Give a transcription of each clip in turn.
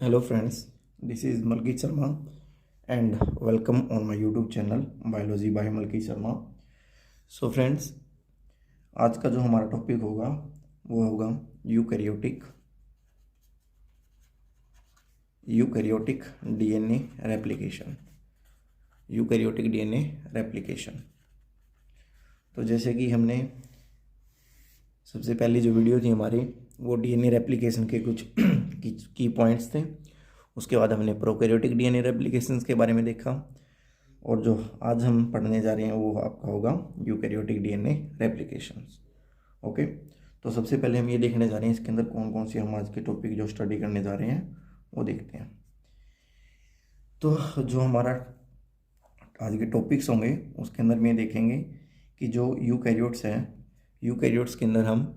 Hello friends, this is Malkit Sharma and welcome on my YouTube channel Biology by Malkit Sharma. So friends, आज का जो हमारा topic होगा वो होगा यूकैरियोटिक डीएनए रेप्लिकेशन। तो जैसे कि हमने सबसे पहली जो वीडियो थी हमारी वो डीएनए रेप्लिकेशन के कुछ की पॉइंट्स थे। उसके बाद हमने प्रोकैरियोटिक डीएनए रेप्लिकेशंस के बारे में देखा और जो आज हम पढ़ने जा रहे हैं वो आपका होगा यूकैरियोटिक डीएनए रेप्लिकेशंस। ओके, तो सबसे पहले हम ये देखने जा रहे हैं इसके अंदर कौन कौन सी हम आज के टॉपिक जो स्टडी करने जा रहे हैं वो देखते हैं। तो जो हमारा आज के टॉपिक्स होंगे उसके अंदर में देखेंगे कि जो यूकैरियोट्स हैं, यूकैरियोट्स के अंदर हम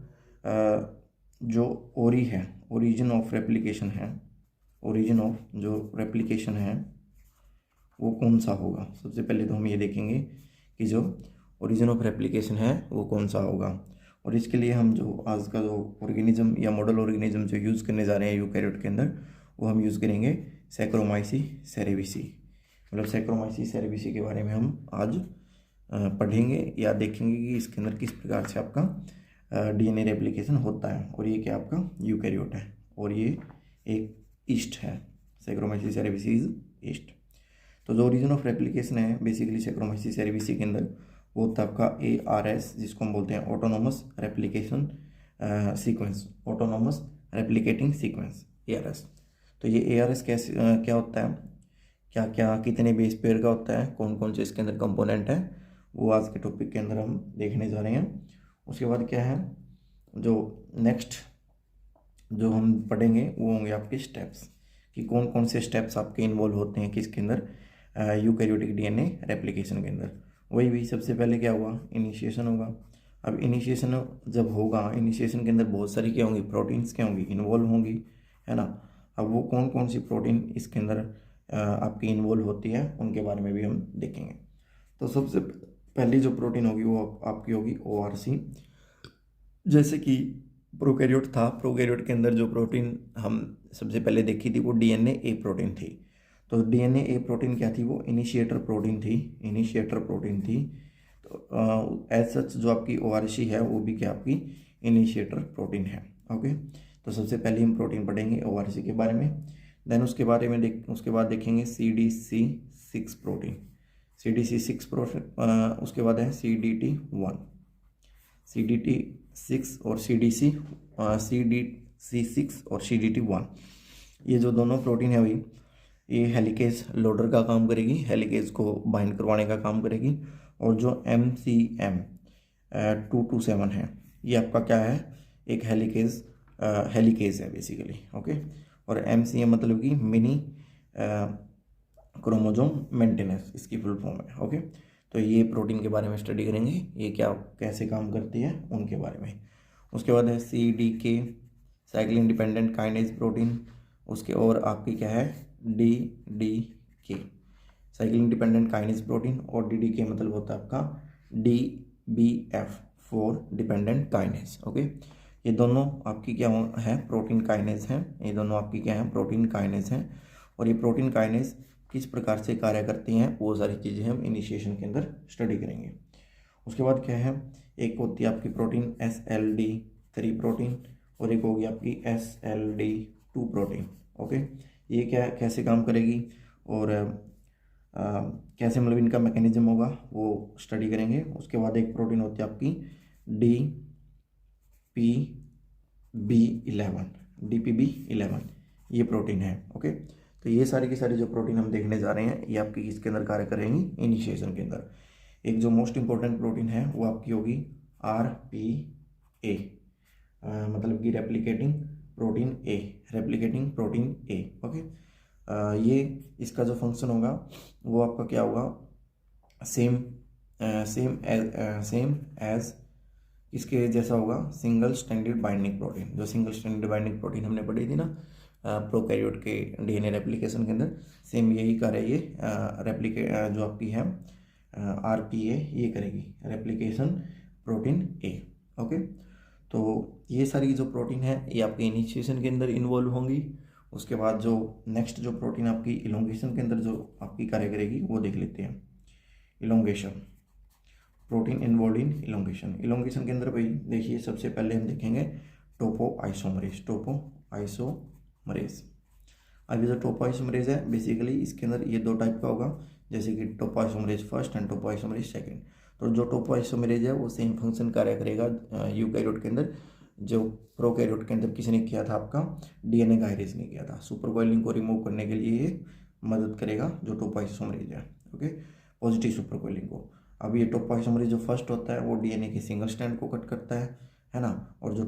जो ओरिजिन ऑफ रेप्लिकेशन है वो कौन सा होगा। सबसे पहले तो हम ये देखेंगे कि जो ओरिजिन ऑफ रेप्लिकेशन है वो कौन सा होगा, और इसके लिए हम जो आज का जो ऑर्गेनिज्म या मॉडल ऑर्गेनिज्म जो यूज़ करने जा रहे हैं यूकैरियोट के अंदर वो हम यूज़ करेंगे सैक्रोमाइसीस सेरेविसी। मतलब सैक्रोमाइसीस सेरेविसी के बारे में हम आज पढ़ेंगे या देखेंगे कि इसके अंदर किस प्रकार से आपका डीएनए रेप्लिकेशन होता है, और ये क्या आपका यूकैरियोट है और ये एक ईस्ट है। Saccharomyces cerevisiae is east. तो जो ओरिजिन ऑफ रेप्लिकेशन है बेसिकली सैक्रोमाइसीस सेरेविसी के अंदर वो होता है आपका ARS, जिसको हम बोलते हैं autonomous replication sequence, autonomous replicating sequence ARS। तो ये ARS कैसे क्या होता है, क्या क्या कितने बेस पेयर का होता है, कौन कौन से इसके अंदर कंपोनेंट है, वो आज के टॉपिक के अंदर हम देखने जा रहे हैं। उसके बाद क्या है जो नेक्स्ट जो हम पढ़ेंगे वो होंगे आपके स्टेप्स, कि कौन कौन से स्टेप्स आपके इन्वॉल्व होते हैं किसके अंदर यूकैरियोटिक डीएनए रेप्लिकेशन के अंदर। वही सबसे पहले क्या हुआ, इनिशिएशन होगा। अब इनिशिएशन जब होगा, इनिशिएशन के अंदर बहुत सारी क्या होंगी, प्रोटीन्स क्या होंगी, इन्वॉल्व होंगी, है ना। अब वो कौन कौन सी प्रोटीन इसके अंदर आपकी इन्वॉल्व होती है उनके बारे में भी हम देखेंगे। तो सबसे पहली जो प्रोटीन होगी वो आपकी होगी ORC। जैसे कि प्रोकैरियोट था, प्रोकैरियोट के अंदर जो प्रोटीन हम सबसे पहले देखी थी वो DNA प्रोटीन थी। तो DNA प्रोटीन क्या थी, वो इनिशिएटर प्रोटीन थी। तो एज सच जो आपकी ORC है वो भी क्या आपकी इनिशिएटर प्रोटीन है। ओके, तो सबसे पहले हम प्रोटीन पढ़ेंगे ORC के बारे में, देन उसके बाद देखेंगे CDC6 प्रोटीन, CDC6 प्रोटीन। उसके बाद है CDT1, CDT6 और CDC6 और CDT1। ये जो दोनों प्रोटीन है भाई ये हेलिकेज लोडर का काम करेगी, हेलिकेज को बाइंड करवाने का काम करेगी। और जो MCM 227 है ये आपका क्या है, एक हेलिकेज है बेसिकली। ओके, और MCM मतलब कि मिनी क्रोमोजोम मेंटेनेंस इसकी फुल फॉर्म है। ओके, तो ये प्रोटीन के बारे में स्टडी करेंगे, ये क्या कैसे काम करती है उनके बारे में। उसके बाद है CDK cyclin dependent kinase protein. उसके और आपकी क्या है DDK cyclin dependent kinase protein, और DDK मतलब होता है आपका DBF4 डिपेंडेंट काइनेज। ओके, ये दोनों आपकी क्या है, प्रोटीन काइनेज हैं। ये दोनों आपकी क्या है, प्रोटीन काइनेज हैं। और ये प्रोटीन काइनेज किस प्रकार से कार्य करती हैं वो सारी चीज़ें हम इनिशिएशन के अंदर स्टडी करेंगे। उसके बाद क्या है, एक होती है आपकी प्रोटीन SLD3 प्रोटीन और एक होगी आपकी SLD2 प्रोटीन। ओके, ये क्या कैसे काम करेगी और कैसे मतलब इनका मैकेनिज्म होगा वो स्टडी करेंगे। उसके बाद एक प्रोटीन होती है आपकी DPB11 ये प्रोटीन है। ओके, तो ये सारी की सारी जो प्रोटीन हम देखने जा रहे हैं ये आपकी किसके अंदर कार्य करेंगी, इनिशिएशन के अंदर। एक जो मोस्ट इंपॉर्टेंट प्रोटीन है वो आपकी होगी RPA, मतलब कि रेप्लिकेटिंग प्रोटीन A। ओके, ये इसका जो फंक्शन होगा वो आपका क्या होगा, सेम एज इसके जैसा होगा सिंगल स्ट्रैंडेड बाइंडिंग प्रोटीन। जो सिंगल स्ट्रैंडेड बाइंडिंग प्रोटीन हमने पढ़ी थी ना प्रोकैरियोट के डीएनए रेप्लिकेशन के अंदर, सेम यही कार्य ये जो आपकी है RPA ये करेगी, रेप्लिकेशन प्रोटीन A। ओके, तो ये सारी जो प्रोटीन है ये आपके इनिशिएशन के अंदर इन्वॉल्व होंगी। उसके बाद जो नेक्स्ट जो प्रोटीन आपकी इलोंगेशन के अंदर जो आपकी कार्य करेगी वो देख लेते हैं। Elongation, protein involve in elongation. Elongation के अंदर भाई देखिए सबसे पहले हम देखेंगे टोपोआइसोमरेज। टोपोआइसोमरेज, अभी जो टोपोआइसोमरेज है बेसिकली इसके अंदर ये दो टाइप का होगा, जैसे कि topoisomerase first and topoisomerase second. तो जो टोपोआइसोमरेज है वो सेम फंक्शन कार्य करेगा यूकैरियोट के अंदर जो प्रोकैरियोट के अंदर किसी ने किया था, आपका डीएनए गायरेज ने किया था। सुपर कॉइलिंग को रिमूव करने के लिए ये मदद करेगा जो टोपोआइसोमरेज है, ओके, पॉजिटिव सुपर कॉइलिंग को। अब ये टोपोआइसोमरेज जो फर्स्ट होता है वो डीएनए के सिंगल स्ट्रैंड को कट करता है ना, और जो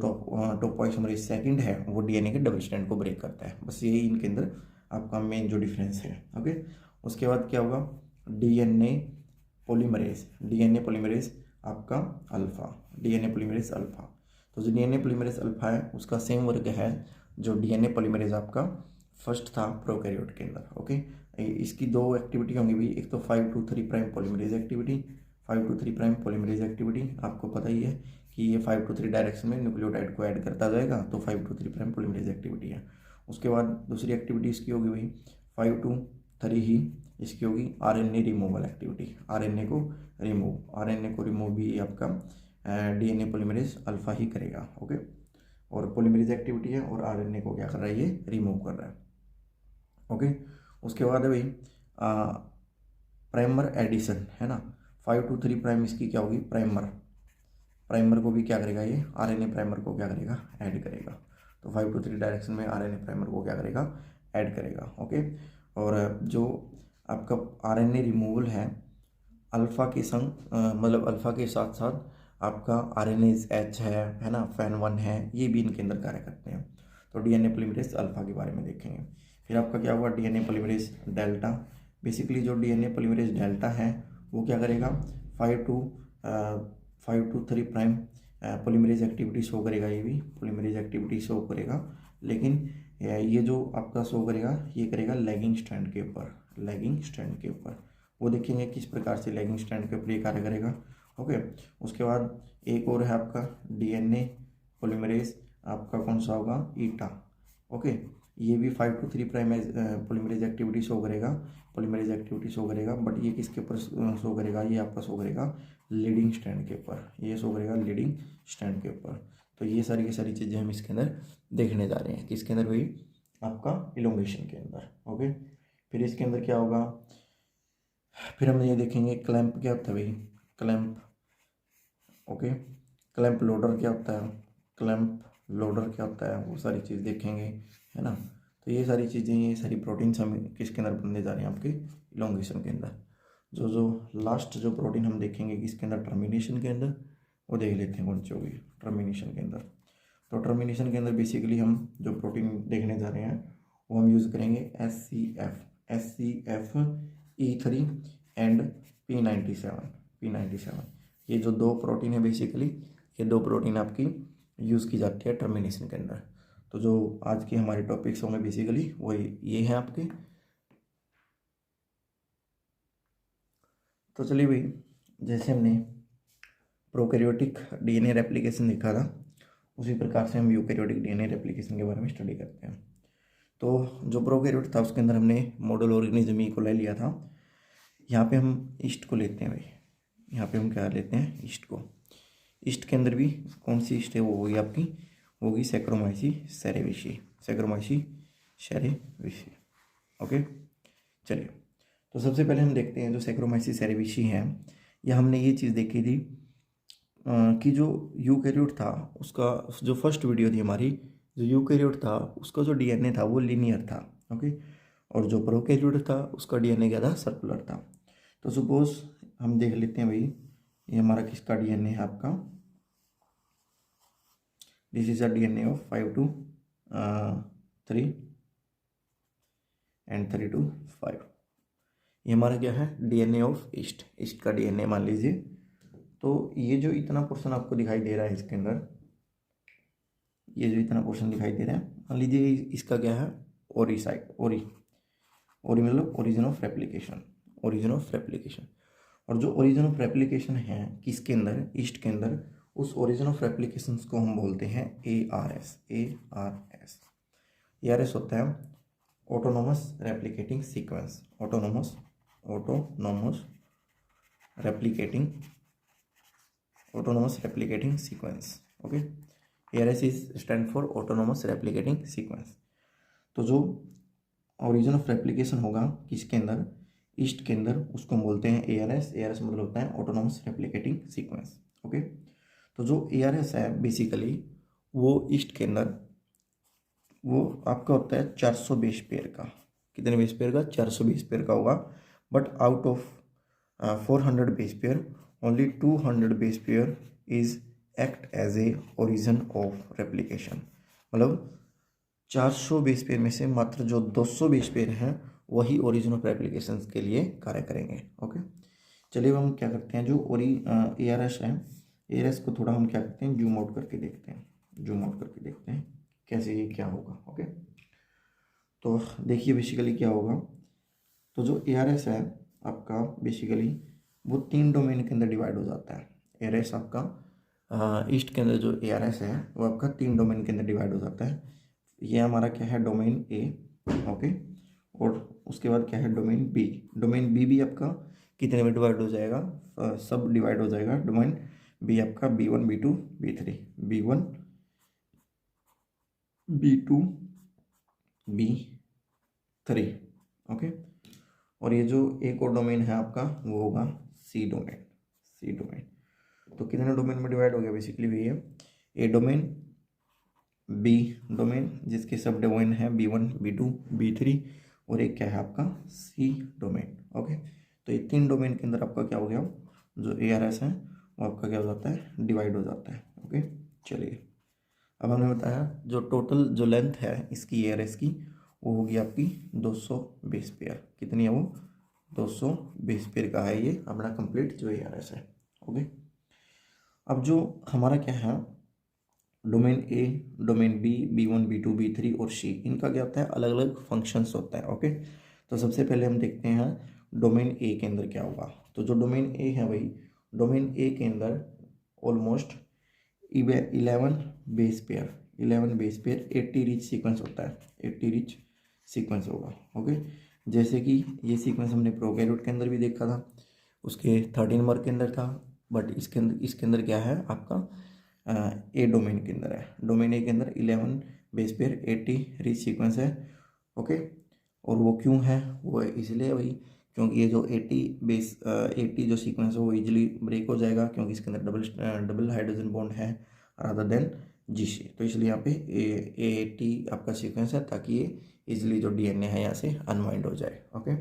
टोपोआइसोमरेज सेकंड है वो डीएनए के डबल स्ट्रैंड को ब्रेक करता है। बस यही इनके अंदर आपका मेन जो डिफरेंस है, ओके। उसके बाद क्या होगा, डीएनए पॉलीमरेज। डीएनए पॉलीमरेज आपका अल्फा, डीएनए पॉलीमरेज अल्फा। तो जो डीएनए पॉलीमरेज अल्फा है उसका सेम वर्क है जो डीएनए पॉलीमरेज आपका फर्स्ट था प्रोकैरियोट के अंदर, ओके। इसकी दो एक्टिविटी होंगी भी, एक तो 5 to 3 prime polymerase activity. 5 to 3 prime polymerase activity आपको पता ही है कि ये 5 to 3 डायरेक्शन में न्यूक्लियोटाइड को ऐड करता जाएगा, तो 5 to 3 प्राइम पॉलीमरेज एक्टिविटी है। उसके बाद दूसरी एक्टिविटी इसकी होगी भाई 5 to 3 ही इसकी होगी आरएनए रिमूवल एक्टिविटी। आरएनए को रिमूव भी आपका डीएनए पॉलीमरेज अल्फा ही करेगा, ओके। और पॉलीमरेज एक्टिविटी है और आरएनए को क्या कर रहा है, ये रिमूव कर रहा है, ओके। उसके बाद है भाई प्राइमर एडिशन, है ना। 5 to 3 प्राइम इसकी क्या होगी, प्राइमर को भी क्या करेगा, ये आरएनए प्राइमर को क्या करेगा, ऐड करेगा। तो 5 to 3 डायरेक्शन में आरएनए प्राइमर को क्या करेगा, ऐड करेगा, ओके। और जो आपका आरएनए रिमूवल है अल्फा के संग मतलब अल्फा के साथ साथ आपका आरएनएज एच है ना, फैन1 है, ये भी इनके अंदर कार्य करते हैं। तो डीएनए पॉलीमरेज अल्फा के बारे में देखेंगे। फिर आपका क्या हुआ, डीएनए पॉलीमरेज डेल्टा। बेसिकली जो डीएनए पॉलीमरेज डेल्टा है वो क्या करेगा, 5 to 3 prime polymerase activity show करेगा, ये भी पॉलीमरेज एक्टिविटी शो करेगा। लेकिन ये जो आपका शो करेगा ये करेगा लैगिंग स्ट्रैंड के ऊपर, वो देखेंगे किस प्रकार से लैगिंग स्ट्रैंड के ऊपर ये कार्य करेगा, ओके। उसके बाद एक और है आपका डीएनए पॉलीमरेज, आपका कौन सा होगा, ईटा, ओके। ये भी 5 to 3 prime polymerase activity show करेगा, बट ये किसके ऊपर शो करेगा, ये आपका शो करेगा लीडिंग स्ट्रैंड के ऊपर, तो ये सारी की सारी चीज़ें हम इसके अंदर देखने जा रहे हैं, किसके अंदर भाई, आपका इलोंगेशन के अंदर, ओके। फिर इसके अंदर क्या होगा, फिर हम ये देखेंगे क्लैंप क्या होता है भाई, क्लैंप, ओके। क्लैंप लोडर क्या होता है, वो सारी चीज़ देखेंगे, है ना। तो ये सारी चीज़ें, ये सारी प्रोटीन्स हम किसके अंदर बनने जा रहे हैं, आपके इलोंगेशन के अंदर। जो लास्ट जो प्रोटीन हम देखेंगे किसके अंदर, टर्मिनेशन के अंदर, वो देख लेते हैं कौन सी होगी टर्मिनेशन के अंदर। तो टर्मिनेशन के अंदर बेसिकली हम जो प्रोटीन देखने जा रहे हैं वो हम यूज़ करेंगे SCF E3 एंड P97। ये जो दो प्रोटीन है बेसिकली, ये दो प्रोटीन आपकी यूज़ की जाती है टर्मिनेशन के अंदर। तो जो आज के हमारे टॉपिक्स होंगे बेसिकली वो ये हैं आपके। तो चलिए भाई, जैसे हमने प्रोकैरियोटिक डीएनए रेप्लिकेशन देखा था उसी प्रकार से हम यूकैरियोटिक डीएनए रेप्लिकेशन के बारे में स्टडी करते हैं। तो जो प्रोकैरियोट था उसके अंदर हमने मॉडल ऑर्गेनिज्म ई कोलाई लिया था। यहाँ पे हम ईस्ट को लेते हैं भाई, यहाँ पे हम क्या लेते हैं, ईस्ट को। ईस्ट के अंदर भी कौन सी ईस्ट है, वो होगी आपकी, वो होगी सैक्रोमाइसीस सेरेविसी, ओके। चलिए, तो सबसे पहले हम देखते हैं जो सैक्रोमाइसीस सेरेविसी है, यह हमने ये चीज़ देखी थी कि जो यूकैरियोट था उसका जो फर्स्ट वीडियो थी हमारी, जो यूकैरियोट था उसका जो डीएनए था वो लीनियर था, ओके। और जो प्रोकैरियोट था उसका डीएनए क्या था, सर्कुलर था। तो सपोज हम देख लेते हैं भाई, ये हमारा किसका डीएनए है, आपका this is a DNA of 5 to 3 and 3 to 5। ये हमारा क्या है, डीएनए ऑफ ईस्ट का डीएनए मान लीजिए। तो ये जो इतना पोर्शन आपको दिखाई दे रहा है इसके अंदर, ये जो इतना पोर्शन दिखाई दे रहा है, मान लीजिए इसका क्या है, ओरी मतलब ओरिजिन ऑफ रेप्लिकेशन। और जो ओरिजिन ऑफ रेप्लिकेशन है किसके अंदर, ईस्ट के अंदर, उस ओरिजिन ऑफ रेप्लिकेशन को हम बोलते हैं ARS। ARS होता है autonomous replicating sequence, autonomous replicating sequence. Okay, ARS is stand for autonomous replicating sequence. तो जो ओरिजिन ऑफ रेप्लिकेशन होगा किसके अंदर, ईस्ट के अंदर, उसको हम बोलते हैं ARS मतलब होता है ऑटोनोमस रेप्लिकेटिंग सीक्वेंस। ओके, तो जो ARS है बेसिकली वो ईस्ट के अंदर वो आपका होता है 420 पेयर का। कितने बेस पेयर का, 420 पेयर का होगा। But out of 400 base pair only 200 base pair is act as a origin of replication. मतलब 400 बेस पेयर में से मात्र जो 200 बेस पेयर हैं वही ओरिजिन ऑफ रेप्लिकेशन के लिए कार्य करेंगे। ओके, चलिए हम क्या करते हैं, जो ARS है, ARS को थोड़ा हम क्या करते हैं, जूम आउट करके देखते हैं कैसे ये क्या होगा। ओके, तो देखिए बेसिकली क्या होगा। तो जो ARS है आपका बेसिकली वो 3 डोमेन के अंदर डिवाइड हो जाता है। ARS आपका ईस्ट के अंदर जो ARS है वो आपका 3 डोमेन के अंदर डिवाइड हो जाता है। ये हमारा क्या है, डोमेन A। ओके, और उसके बाद क्या है, डोमेन B। डोमेन B भी आपका कितने में डिवाइड हो जाएगा, सब डिवाइड हो जाएगा। डोमेन B आपका B1 B2 B3, B1 B2 B3। Okay, और ये जो एक और डोमेन है आपका वो होगा C डोमेन। तो कितने डोमेन में डिवाइड हो गया, बेसिकली वही है A डोमेन, B डोमेन जिसके सब डोमेन है B1 B2 B3, और एक क्या है आपका C डोमेन। ओके, तो ये 3 डोमेन के अंदर आपका क्या हो गया, जो ARS है वो आपका क्या हो जाता है, डिवाइड हो जाता है। ओके, चलिए अब हमने बताया जो टोटल जो लेंथ है इसकी ARS की वो होगी आपकी 200 बेस पेयर। कितनी है वो, 200 बेस पेयर का है ये अपना कंप्लीट जो ARS है। ओके, अब जो हमारा क्या है, domain A domain B B1 B2 B3 और C, इनका क्या होता है, अलग अलग फंक्शंस होता है। ओके, तो सबसे पहले हम देखते हैं डोमेन A के अंदर क्या होगा। तो जो डोमेन A है भाई, डोमेन A के अंदर almost 11 base pair 80 rich sequence होता है, 80 रिच सीक्वेंस होगा। ओके, जैसे कि ये सीक्वेंस हमने प्रोकैरियोट के अंदर भी देखा था, उसके 13 नंबर के अंदर था। बट इसके अंदर क्या है आपका A डोमेन के अंदर है। डोमेन A के अंदर 11 बेस पेयर 80 रिच सीक्वेंस है। ओके, और वो क्यों है, वो इसलिए भाई क्योंकि ये जो 80 जो सीक्वेंस है वो इजीली ब्रेक हो जाएगा, क्योंकि इसके अंदर डबल हाइड्रोजन बॉन्ड है रादर देन GC। तो इसलिए यहाँ पे 80 आपका सीक्वेंस है ताकि ये इजीली जो DNA है यहाँ से अनवाइंड हो जाए। ओके,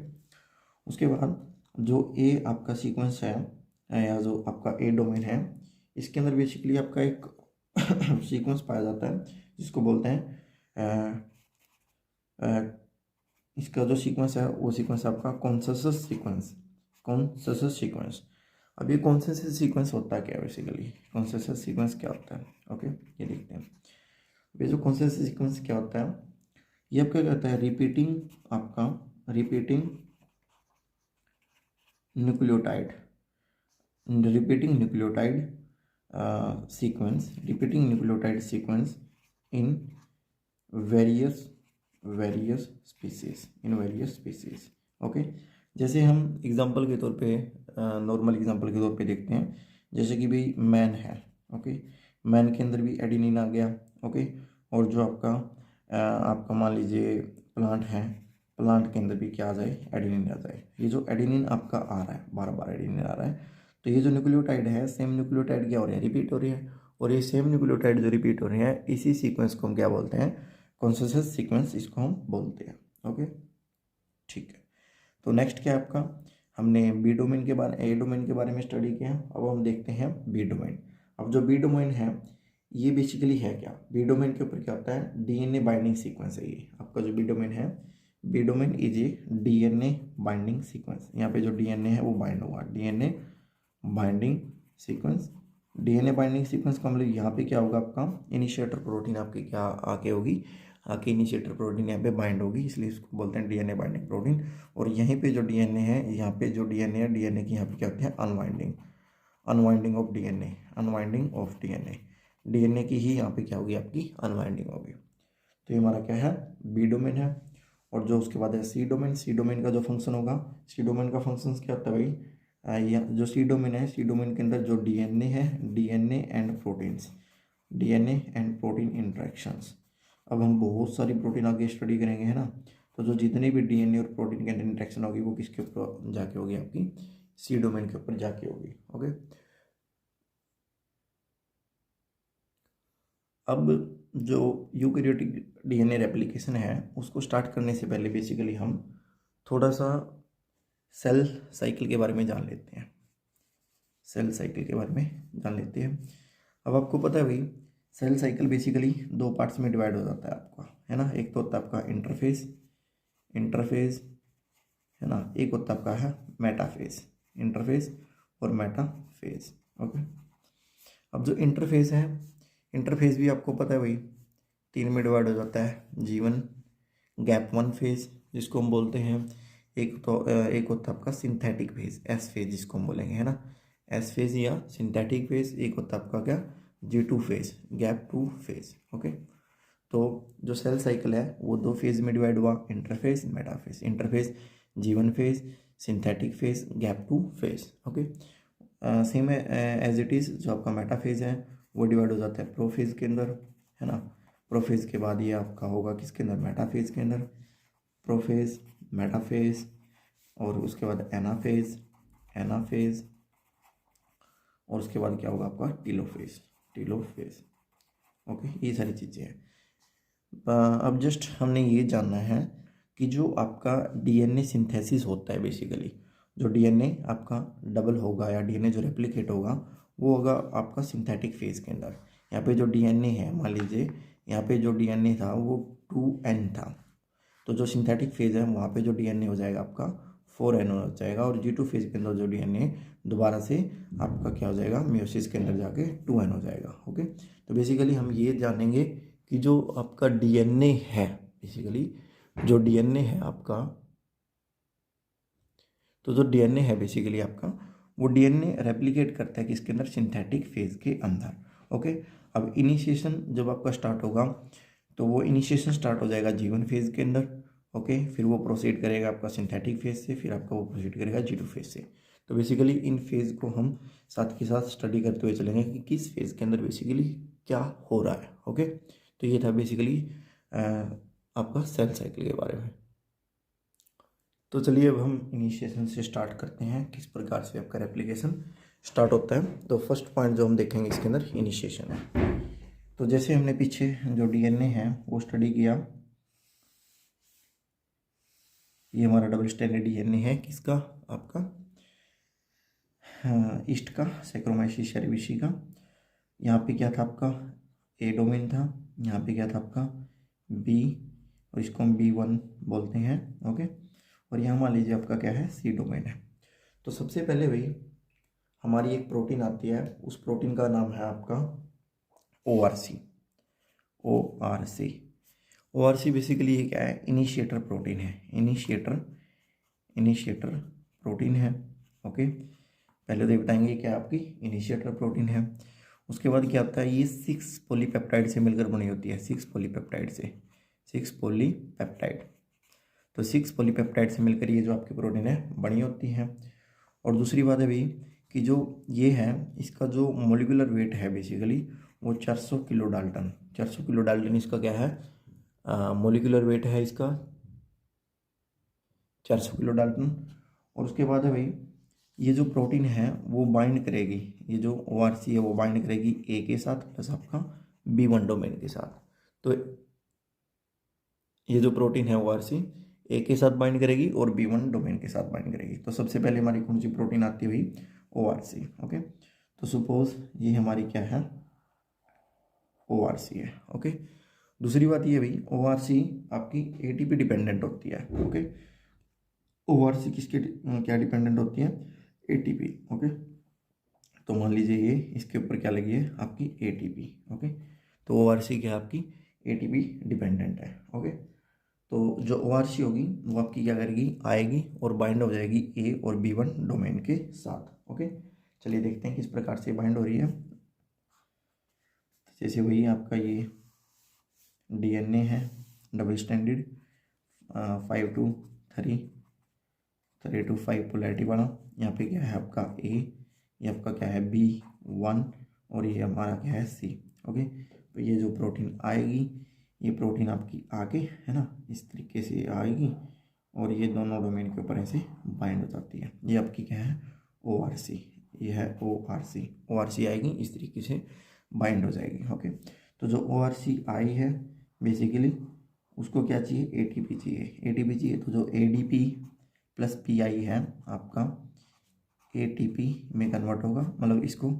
उसके बाद जो A आपका सीक्वेंस है या जो आपका A डोमेन है, इसके अंदर बेसिकली आपका एक सीक्वेंस पाया जाता है जिसको बोलते हैं इसका जो सीक्वेंस है वो सीक्वेंस आपका कॉन्सेंसस सीक्वेंस। अब ये कॉन्सेंसस सीक्वेंस होता है क्या, बेसिकली कॉन्सेंसस सीक्वेंस क्या होता है। ओके, ये देखते हैं। ये जो कॉन्सेंसस सीक्वेंस क्या होता है, ये आपका क्या होता है, repeating nucleotide sequence in various species. Okay, जैसे हम एग्जांपल के तौर पे नॉर्मल एग्जांपल के तौर पे देखते हैं, जैसे कि भाई मैन है। ओके, मैन के अंदर भी एडेनिन आ गया। ओके, और जो आपका मान लीजिए प्लांट है, प्लांट के अंदर भी क्या आ जाए, एडेनिन आ जाए। ये जो एडेनिन आपका आ रहा है, बार बार एडेनिन आ रहा है, तो ये जो न्यूक्लियोटाइड है, सेम न्यूक्लियोटाइड क्या हो रही है, रिपीट हो रही है। और ये सेम न्यूक्लियोटाइड जो रिपीट हो रही है, इसी सीक्वेंस को हम क्या बोलते हैं, कॉन्सेंसस सीक्वेंस इसको हम बोलते हैं। ओके, ठीक है। तो नेक्स्ट क्या है आपका, हमने A डोमेन के बारे में स्टडी किया। अब हम देखते हैं B डोमेन। अब जो B डोमेन है ये बेसिकली है क्या, B डोमेन के ऊपर क्या होता है, DNA बाइंडिंग सीक्वेंस है। ये आपका जो B डोमेन है, B domain is a DNA binding sequence. यहाँ पे जो DNA है वो बाइंड होगा, DNA बाइंडिंग सीक्वेंस का मतलब यहाँ पे क्या होगा, आपका इनिशिएटर प्रोटीन आपकी क्या आके होगी, आके इनिशिएटर प्रोटीन यहाँ पे बाइंड होगी, इसलिए इसको बोलते हैं DNA बाइंडिंग प्रोटीन। और यहीं पे जो DNA है, यहाँ पे जो DNA है, DNA की यहाँ पे क्या होती है, अनवाइंडिंग ऑफ DNA। DNA की ही यहाँ पे क्या होगी, आपकी अनवाइंडिंग होगी। तो ये हमारा क्या है, B डोमेन है। और जो उसके बाद है सी डोमेन। सी डोमेन का जो फंक्शन होगा, सी डोमेन का फंक्शन क्या होता है भाई, जो सी डोमेन है, सी डोमेन के अंदर जो डीएनए है, DNA and proteins, DNA and protein interactions. अब हम बहुत सारी प्रोटीन आगे स्टडी करेंगे, है ना। तो जो जितनी भी डीएनए और प्रोटीन के अंदर इंट्रैक्शन होगी वो किसके ऊपर जाके होगी, आपकी सी डोमेन के ऊपर जाके होगी। ओके, अब जो यूकैरियोटिक डीएनए रेप्लिकेशन है उसको स्टार्ट करने से पहले बेसिकली हम थोड़ा सा सेल साइकिल के बारे में जान लेते हैं। सेल साइकिल के बारे में जान लेते हैं। अब आपको पता है भाई, सेल साइकिल बेसिकली दो पार्ट्स में डिवाइड हो जाता है आपका, है ना। एक तो होता है आपका इंटरफेस, इंटरफेस, है ना। एक होता है आपका है मेटाफेज, इंटरफेस और मेटाफेज। ओके, अब जो इंटरफेस है, इंटरफेस भी आपको पता है भाई तीन में डिवाइड हो जाता है। G1 गैप 1 फेज जिसको हम बोलते हैं, एक होता है आपका सिंथेटिक फेज, एस फेज जिसको हम बोलेंगे, है ना, एस फेज या सिंथेटिक फेज। एक होता है आपका क्या, G2 phase, gap 2 phase. Okay, तो जो सेल साइकिल है वो दो फेज में डिवाइड हुआ, interphase metaphase. Interphase G1 phase, synthetic phase, gap 2 phase. Okay, same as it is जो आपका मेटाफेज है वो डिवाइड हो जाता है प्रोफेज के अंदर, है ना। प्रोफेज के बाद ये आपका होगा किसके अंदर, मेटाफेज के अंदर। प्रोफेज, मेटाफेज, और उसके बाद एनाफेज, एनाफेज, और उसके बाद क्या होगा आपका टीलोफेज, टीलोफेज। ओके, ये सारी चीज़ें हैं। अब जस्ट हमने ये जानना है कि जो आपका डीएनए सिंथेसिस होता है, बेसिकली जो डीएनए आपका डबल होगा या डीएनए जो रेप्लिकेट होगा वो होगा आपका सिंथेटिक फेज के अंदर। यहाँ पे जो डीएनए है, मान लीजिए यहाँ पे जो डीएनए था वो 2N था, तो जो सिंथेटिक फेज है वहाँ पे जो डीएनए हो जाएगा आपका 4N हो जाएगा, और G2 फेज के अंदर जो डीएनए दोबारा से आपका क्या हो जाएगा, मियोसिस के अंदर जाके 2N हो जाएगा। ओके, तो बेसिकली हम ये जानेंगे कि जो आपका डीएनए है, बेसिकली जो डीएनए है आपका, तो जो डीएनए है बेसिकली आपका वो डीएनए रेप्लिकेट करता है किसके अंदर, सिंथेटिक फेज के अंदर। ओके, अब इनिशिएशन जब आपका स्टार्ट होगा तो वो इनिशिएशन स्टार्ट हो जाएगा G1 फेज के अंदर। ओके, फिर वो प्रोसीड करेगा आपका सिंथेटिक फेज से, फिर आपका वो प्रोसीड करेगा G2 फेज से। तो बेसिकली इन फेज को हम साथ के साथ स्टडी करते हुए चलेंगे कि किस फेज के अंदर बेसिकली क्या हो रहा है। ओके, तो ये था बेसिकली आपका सेल साइकिल के बारे में। तो चलिए अब हम इनिशिएशन से स्टार्ट करते हैं, किस प्रकार से आपका रेप्लिकेशन स्टार्ट होता है। तो फर्स्ट पॉइंट जो हम देखेंगे इसके अंदर इनिशिएशन है। तो जैसे हमने पीछे जो डीएनए है वो स्टडी किया, ये हमारा डबल स्टैंडर्ड डीएनए है किसका, आपका ईस्ट का, सैक्रोमाइसिस सेरेविसी का। यहाँ पे क्या था आपका ए डोमेन था, यहाँ पे क्या था आपका बी, और इसको हम B1 बोलते हैं। ओके, और यहाँ मान लीजिए आपका क्या है, सी डोमेन है। तो सबसे पहले भाई हमारी एक प्रोटीन आती है, उस प्रोटीन का नाम है आपका ORC। ORC, ORC बेसिकली ये क्या है, इनिशिएटर प्रोटीन है, इनिशिएटर प्रोटीन है। ओके, पहले तो ये बताएंगे क्या आपकी इनिशिएटर प्रोटीन है। उसके बाद क्या आता है, ये 6 पॉलीपेप्टाइड से मिलकर बनी होती है, 6 पॉलीपेप्टाइड से, 6 पॉलीपेप्टाइड। तो 6 पॉलीपेप्टाइड से मिलकर ये जो आपकी प्रोटीन है बनी होती है। और दूसरी बात है भाई कि जो ये है इसका जो मोलिकुलर वेट है बेसिकली वो 400 किलो डाल्टन, 400 किलो डाल्टन इसका क्या है, मोलिकुलर वेट है इसका 400 किलो डाल्टन। और उसके बाद है भाई ये जो प्रोटीन है वो बाइंड करेगी, ये जो ORC है वो बाइंड करेगी ए के साथ प्लस आपका B1 डोमेन के साथ। तो ये जो प्रोटीन है ORC ए के साथ बाइंड करेगी और B1 डोमेन के साथ बाइंड करेगी। तो सबसे पहले हमारी कौन सी प्रोटीन आती है भाई, ORC। ओके, तो सपोज ये हमारी क्या है, ORC है। ओके, दूसरी बात ये भाई ORC आपकी ATP डिपेंडेंट होती है। ओके, ORC किसके क्या डिपेंडेंट होती है, ATP। ओके, तो मान लीजिए ये इसके ऊपर क्या लगी है, आपकी ATP। ओके, तो ORC क्या है, आपकी ATP डिपेंडेंट है। ओके, तो जो ORC होगी वो आपकी क्या करेगी, आएगी और बाइंड हो जाएगी ए और B1 डोमेन के साथ। ओके, चलिए देखते हैं किस प्रकार से बाइंड हो रही है। जैसे वही आपका ये DNA है double standard, 5 to 3, 3 to 5 polarity वाला। यहाँ पे क्या है आपका A, ये आपका क्या है B1 और ये हमारा क्या है C। ओके, तो ये जो प्रोटीन आएगी, ये प्रोटीन आपकी आगे है ना इस तरीके से आएगी और ये दोनों डोमेन के ऊपर ऐसे बाइंड हो जाती है। ये आपकी क्या है ORC, ये है ORC आएगी, इस तरीके से बाइंड हो जाएगी। ओके, तो जो ORC आई है बेसिकली उसको क्या चाहिए, ATP चाहिए। तो जो ADP प्लस PI है आपका ATP में कन्वर्ट होगा, मतलब इसको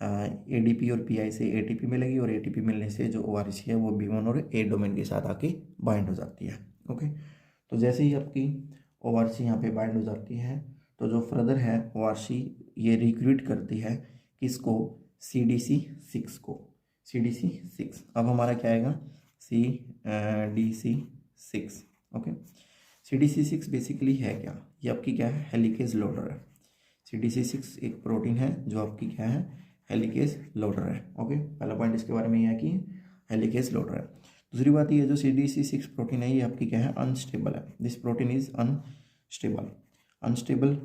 ADP और PI से ATP मिलेगी और ATP मिलने से जो ORC है वो B1 और A डोमेन के साथ आके बाइंड हो जाती है। ओके, तो जैसे ही आपकी ORC यहाँ पे बाइंड हो जाती है तो जो फर्दर है ORC ये रिक्रूट करती है किसको, CDC6 को, CDC6। अब हमारा क्या आएगा CDC6। ओके, CDC6 बेसिकली है क्या, ये आपकी क्या है हेलिकेज लोडर है। CDC6 एक प्रोटीन है जो आपकी क्या है हेलिकेज लोडर है। ओके, पहला पॉइंट इसके बारे में यह है कि हेलिकेज लोडर है। दूसरी बात ये जो CDC6 प्रोटीन है ये आपकी क्या है अनस्टेबल है। दिस प्रोटीन इज अनस्टेबल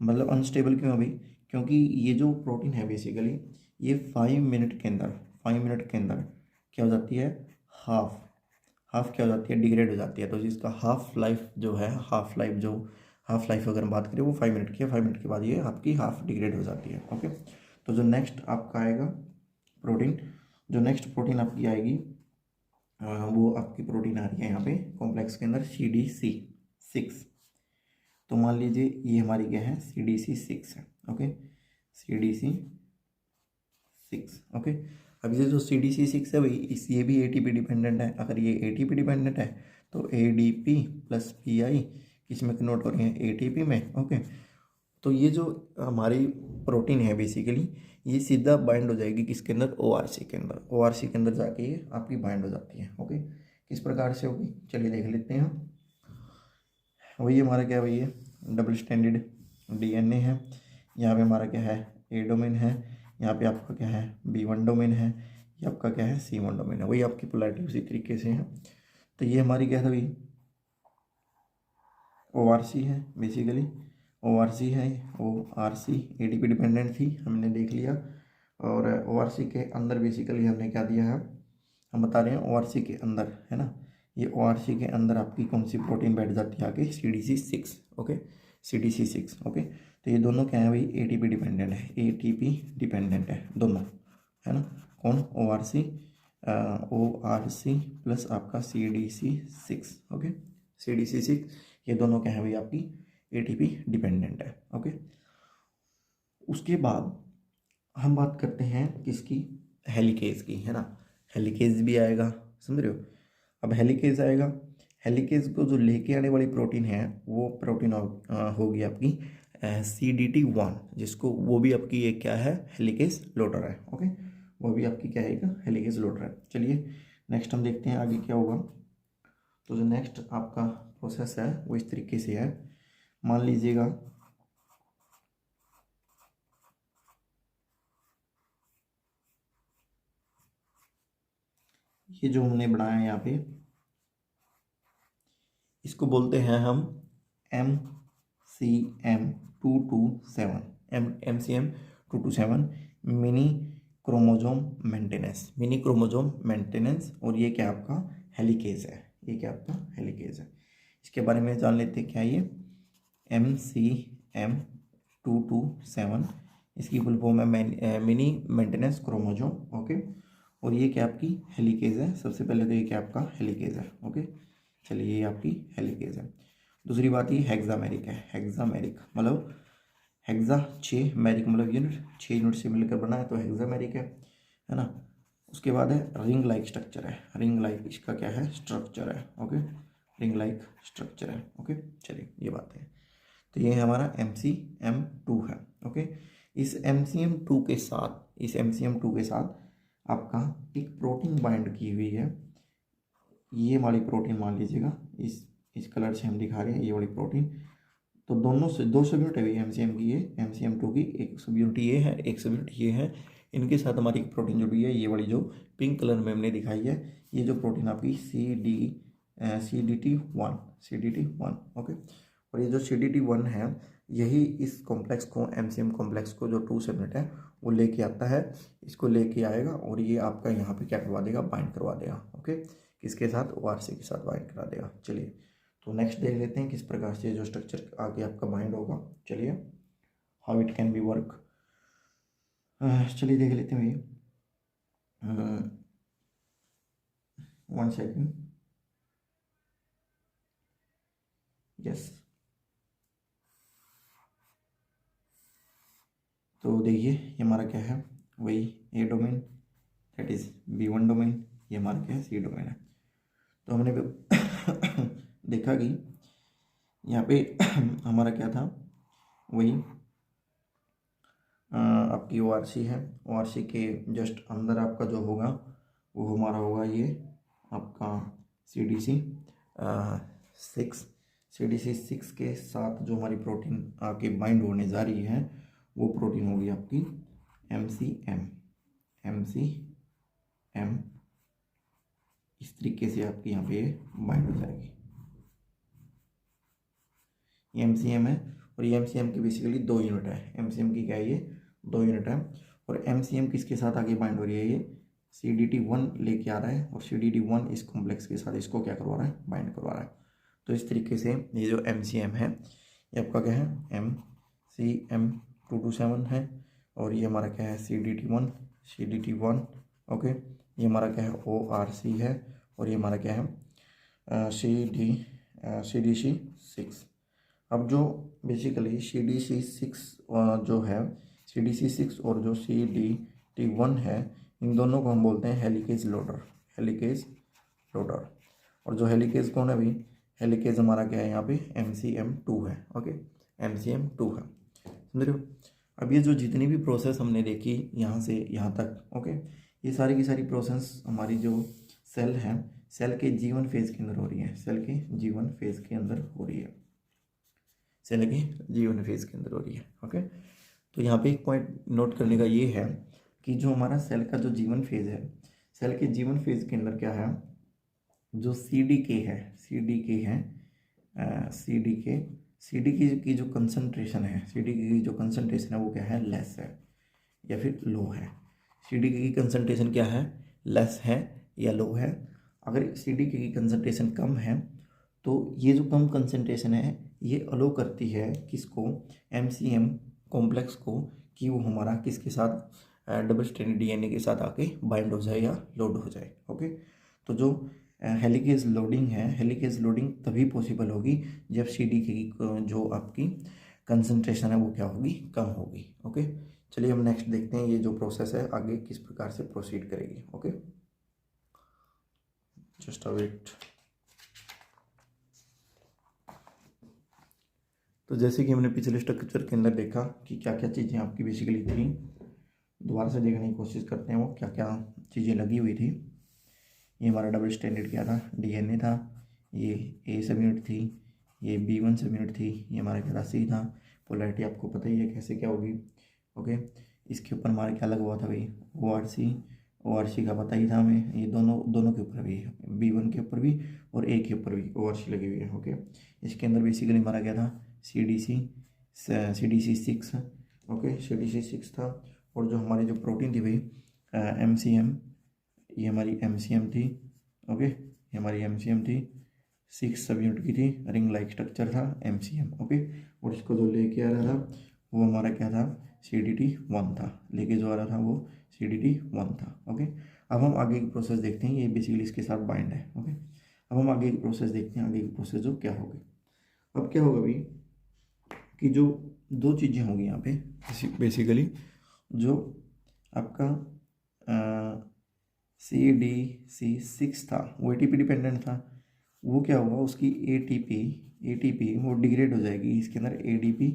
मतलब अनस्टेबल क्यों अभी, क्योंकि ये जो प्रोटीन है बेसिकली ये 5 मिनट के अंदर क्या हो जाती है, हाफ क्या हो जाती है, डिग्रेड हो जाती है। तो जिसका हाफ लाइफ अगर हम बात करें वो 5 मिनट की है, 5 मिनट के बाद ये आपकी हाफ डिग्रेड हो जाती है। ओके, तो जो नेक्स्ट आपका आएगा प्रोटीन, जो नेक्स्ट प्रोटीन आपकी आएगी वो आपकी प्रोटीन आ रही है यहाँ पे कॉम्प्लेक्स के अंदर CDC6। तो मान लीजिए ये हमारी क्या है CDC6 है। Okay, CDC6। ओके, अब ये जो CDC6 है भाई ये भी ATP डिपेंडेंट है। अगर ये ATP डिपेंडेंट है तो ADP प्लस PI किस में कन्वर्ट हो रही है, ATP में। ओके, तो ये जो हमारी प्रोटीन है बेसिकली ये सीधा बाइंड हो जाएगी किसके अंदर, ORC के अंदर जाके ये आपकी बाइंड हो जाती है। ओके, किस प्रकार से होगी चलिए देख लेते हैं। वही हमारा क्या है भैया डबल स्टैंडर्ड DNA है। यहाँ पे हमारा क्या है A डोमेन है, यहाँ पे आपका क्या है B1 डोमेन है, ये आपका क्या है C1 डोमेन है। वही आपकी पोलैरिटी उसी तरीके से है। तो ये हमारी क्या था भाई ORC है बेसिकली, ORC है, ORC ATP डिपेंडेंट थी हमने देख लिया। और ORC के अंदर बेसिकली हमने क्या दिया है, हम बता रहे हैं ORC के अंदर है ना, ये ORC के अंदर आपकी कौन सी प्रोटीन बैठ जाती है आगे CDC6। Okay, CDC6। ओके, तो ये दोनों क्या है भाई ATP डिपेंडेंट है दोनों है ना, कौन ORC प्लस आपका CDC6। ओके, CDC6 ये दोनों क्या है भाई आपकी ATP डिपेंडेंट है। ओके, उसके बाद हम बात करते हैं किसकी, हेलिकेज की है ना, हेलिकेज भी आएगा, समझ रहे हो। अब हेलिकेज आएगा, हेलिकेज को जो लेके आने वाली प्रोटीन है वो प्रोटीन होगी आपकी CDT1, जिसको वो भी आपकी एक क्या है हेलिकेज लोडर है। ओके, वो भी आपकी क्या है हेलिकेज लोडर है। चलिए नेक्स्ट हम देखते हैं आगे क्या होगा। तो जो नेक्स्ट आपका प्रोसेस है वो इस तरीके से है, मान लीजिएगा ये जो हमने बनाया है यहाँ पे इसको बोलते हैं हम MCM227 मिनी क्रोमोजोम मेंटेनेंस। और ये क्या आपका हेलिकेज है, इसके बारे में जान लेते हैं क्या ये MCM227 इसकी फुल फॉर्म है मिनी मेंटेनेंस क्रोमोजोम। ओके, और ये क्या आपकी हेलिकेज है। सबसे पहले तो ये क्या आपका हेलिकेज है। ओके, चलिए ये आपकी हेलिकेज है। दूसरी बात ये हेक्सामेरिक है, मतलब हेक्सा 6, मैरिक मतलब यूनिट, 6 यूनिट से मिलकर बना है तो हेक्सामेरिक है ना। उसके बाद है रिंग लाइक स्ट्रक्चर है, इसका क्या है स्ट्रक्चर है। ओके, रिंग लाइक स्ट्रक्चर है। ओके, चलिए ये बात है। तो ये हमारा MCM2 है। ओके, इस MCM2 के साथ आपका एक प्रोटीन बाइंड की हुई है। ये वाली प्रोटीन मान लीजिएगा, इस कलर से हम दिखा रहे हैं ये वाली प्रोटीन। तो दोनों से 2 सब यूनिट है MCM की, ये MCM2 की एक सब यूनिट ये है, एक सब यूनिट ये है। इनके साथ हमारी प्रोटीन जुड़ी है, ये वाली जो पिंक कलर में हमने दिखाई है, ये जो प्रोटीन आपकी CDT1 ओके। और ये जो CDT1 है यही इस कॉम्प्लेक्स को MCM कॉम्प्लेक्स को जो 2 सबनेट है वो लेके आता है, इसको लेके आएगा और ये आपका यहाँ पे क्या करवा देगा, बाइंड करवा देगा ओके। किसके साथ, ORC के साथ बाइंड करा देगा। चलिए तो नेक्स्ट देख लेते हैं किस प्रकार से जो स्ट्रक्चर आगे आपका बाइंड होगा। चलिए how it can B work, चलिए देख लेते हैं भैया। 1 सेकेंड, यस। तो देखिए ये हमारा क्या है, वही A domain that is B1 domain, ये हमारा क्या है, C डोमेन है। तो हमने देखा कि यहाँ पे हमारा क्या था, वही आपकी ORC है। ORC के जस्ट अंदर आपका जो होगा वो हमारा होगा ये आपका CDC6 के साथ जो हमारी प्रोटीन आके बाइंड होने जा रही है वो प्रोटीन होगी आपकी MCM। इस तरीके से आपकी यहाँ पे बाइंड हो जाएगी। ये MCM है और ये MCM की बेसिकली 2 यूनिट है। MCM की क्या है, ये 2 यूनिट है। और MCM किसके साथ आगे बाइंड हो रही है, ये CDT1 लेके आ रहा है और CDT1 इस कॉम्प्लेक्स के साथ इसको क्या करवा रहा है, बाइंड करवा रहा है। तो इस तरीके से ये जो MCM है ये आपका क्या है, MCM227 है। और ये हमारा क्या है, CDT1 ओके। ये हमारा क्या है, ORC है। और ये हमारा क्या है, CDC6। अब जो बेसिकली CDC6 जो है, CDC6 और जो CDT1 है, इन दोनों को हम बोलते हैं हेलिकेज लोडर। और जो हेलिकेज कौन है भाई, हेलिकेज हमारा क्या है यहाँ पे, MCM2 है ओके, MCM2 है, समझ रहे हो। अब ये जो जितनी भी प्रोसेस हमने देखी यहाँ से यहाँ तक ओके, ये सारी की सारी प्रोसेस हमारी जो सेल है, सेल के जीवन फेज के अंदर हो रही है, सेल के जीवन फेज के अंदर हो रही है, सेल के जीवन फेज के अंदर हो रही है ओके। तो यहाँ पे एक पॉइंट नोट करने का ये है कि जो हमारा सेल का जो जीवन फेज है, सेल के जीवन फेज के अंदर क्या है, जो CDK की जो कंसंट्रेशन है, CDK की जो कंसंट्रेशन है वो क्या है, लेस है या फिर लो है। CDK की कंसंट्रेशन क्या है, लेस है या लो है। अगर CDK की कंसंट्रेशन कम है तो ये जो कम कंसंट्रेशन है ये अलो करती है किसको, MCM कॉम्प्लेक्स को, कि वो हमारा किसके साथ, डबल स्ट्रैंडेड DNA के साथ आके बाइंड हो जाए या लोड हो जाए ओके। तो जो हेलिकेज लोडिंग है, हेलिकेज लोडिंग तभी पॉसिबल होगी जब CDK की जो आपकी कंसंट्रेशन है वो क्या होगी, कम होगी ओके। चलिए हम नेक्स्ट देखते हैं ये जो प्रोसेस है आगे किस प्रकार से प्रोसीड करेगी ओके, जस्ट अ वेट। तो जैसे कि हमने पिछले स्ट्रक्चर के अंदर देखा कि क्या क्या चीज़ें आपकी बेसिकली थी, दोबारा से देखने की कोशिश करते हैं वो क्या क्या चीज़ें लगी हुई थी। ये हमारा डबल स्टैंडर्ड क्या था, DNA था, ये A सब यूनिट थी, ये B1 सब यूनिट थी, ये हमारा क्या था, C था। पोलैरिटी आपको पता ही है कैसे क्या होगी ओके। इसके ऊपर हमारा क्या लगा हुआ था भाई, ORC का पता ही था हमें, ये दोनों के ऊपर भी, B1 के ऊपर भी और A के ऊपर भी ORC लगी हुई है ओके। इसके अंदर बेसिकली हमारा क्या था, CDC6 ओके, CDC6 था। और जो हमारी जो प्रोटीन थी भाई MCM, ये हमारी MCM थी ओके, ये हमारी MCM थी, 6 सब यूनिट की थी, रिंग लाइक स्ट्रक्चर था MCM ओके। और इसको जो लेके आ रहा था वो हमारा क्या था, CDT1 था, लेके जो आ रहा था वो CDT1 था ओके। अब हम आगे की प्रोसेस देखते हैं, ये बेसिकली इसके साथ बाइंड है ओके। अब हम आगे की प्रोसेस देखते हैं, आगे की प्रोसेस जो क्या होगी। अब क्या होगा भाई कि जो 2 चीज़ें होंगी यहाँ पे बेसिकली, जो आपका CDC6 था वो ATP डिपेंडेंट था, वो क्या होगा, उसकी ATP वो डिग्रेड हो जाएगी इसके अंदर ADP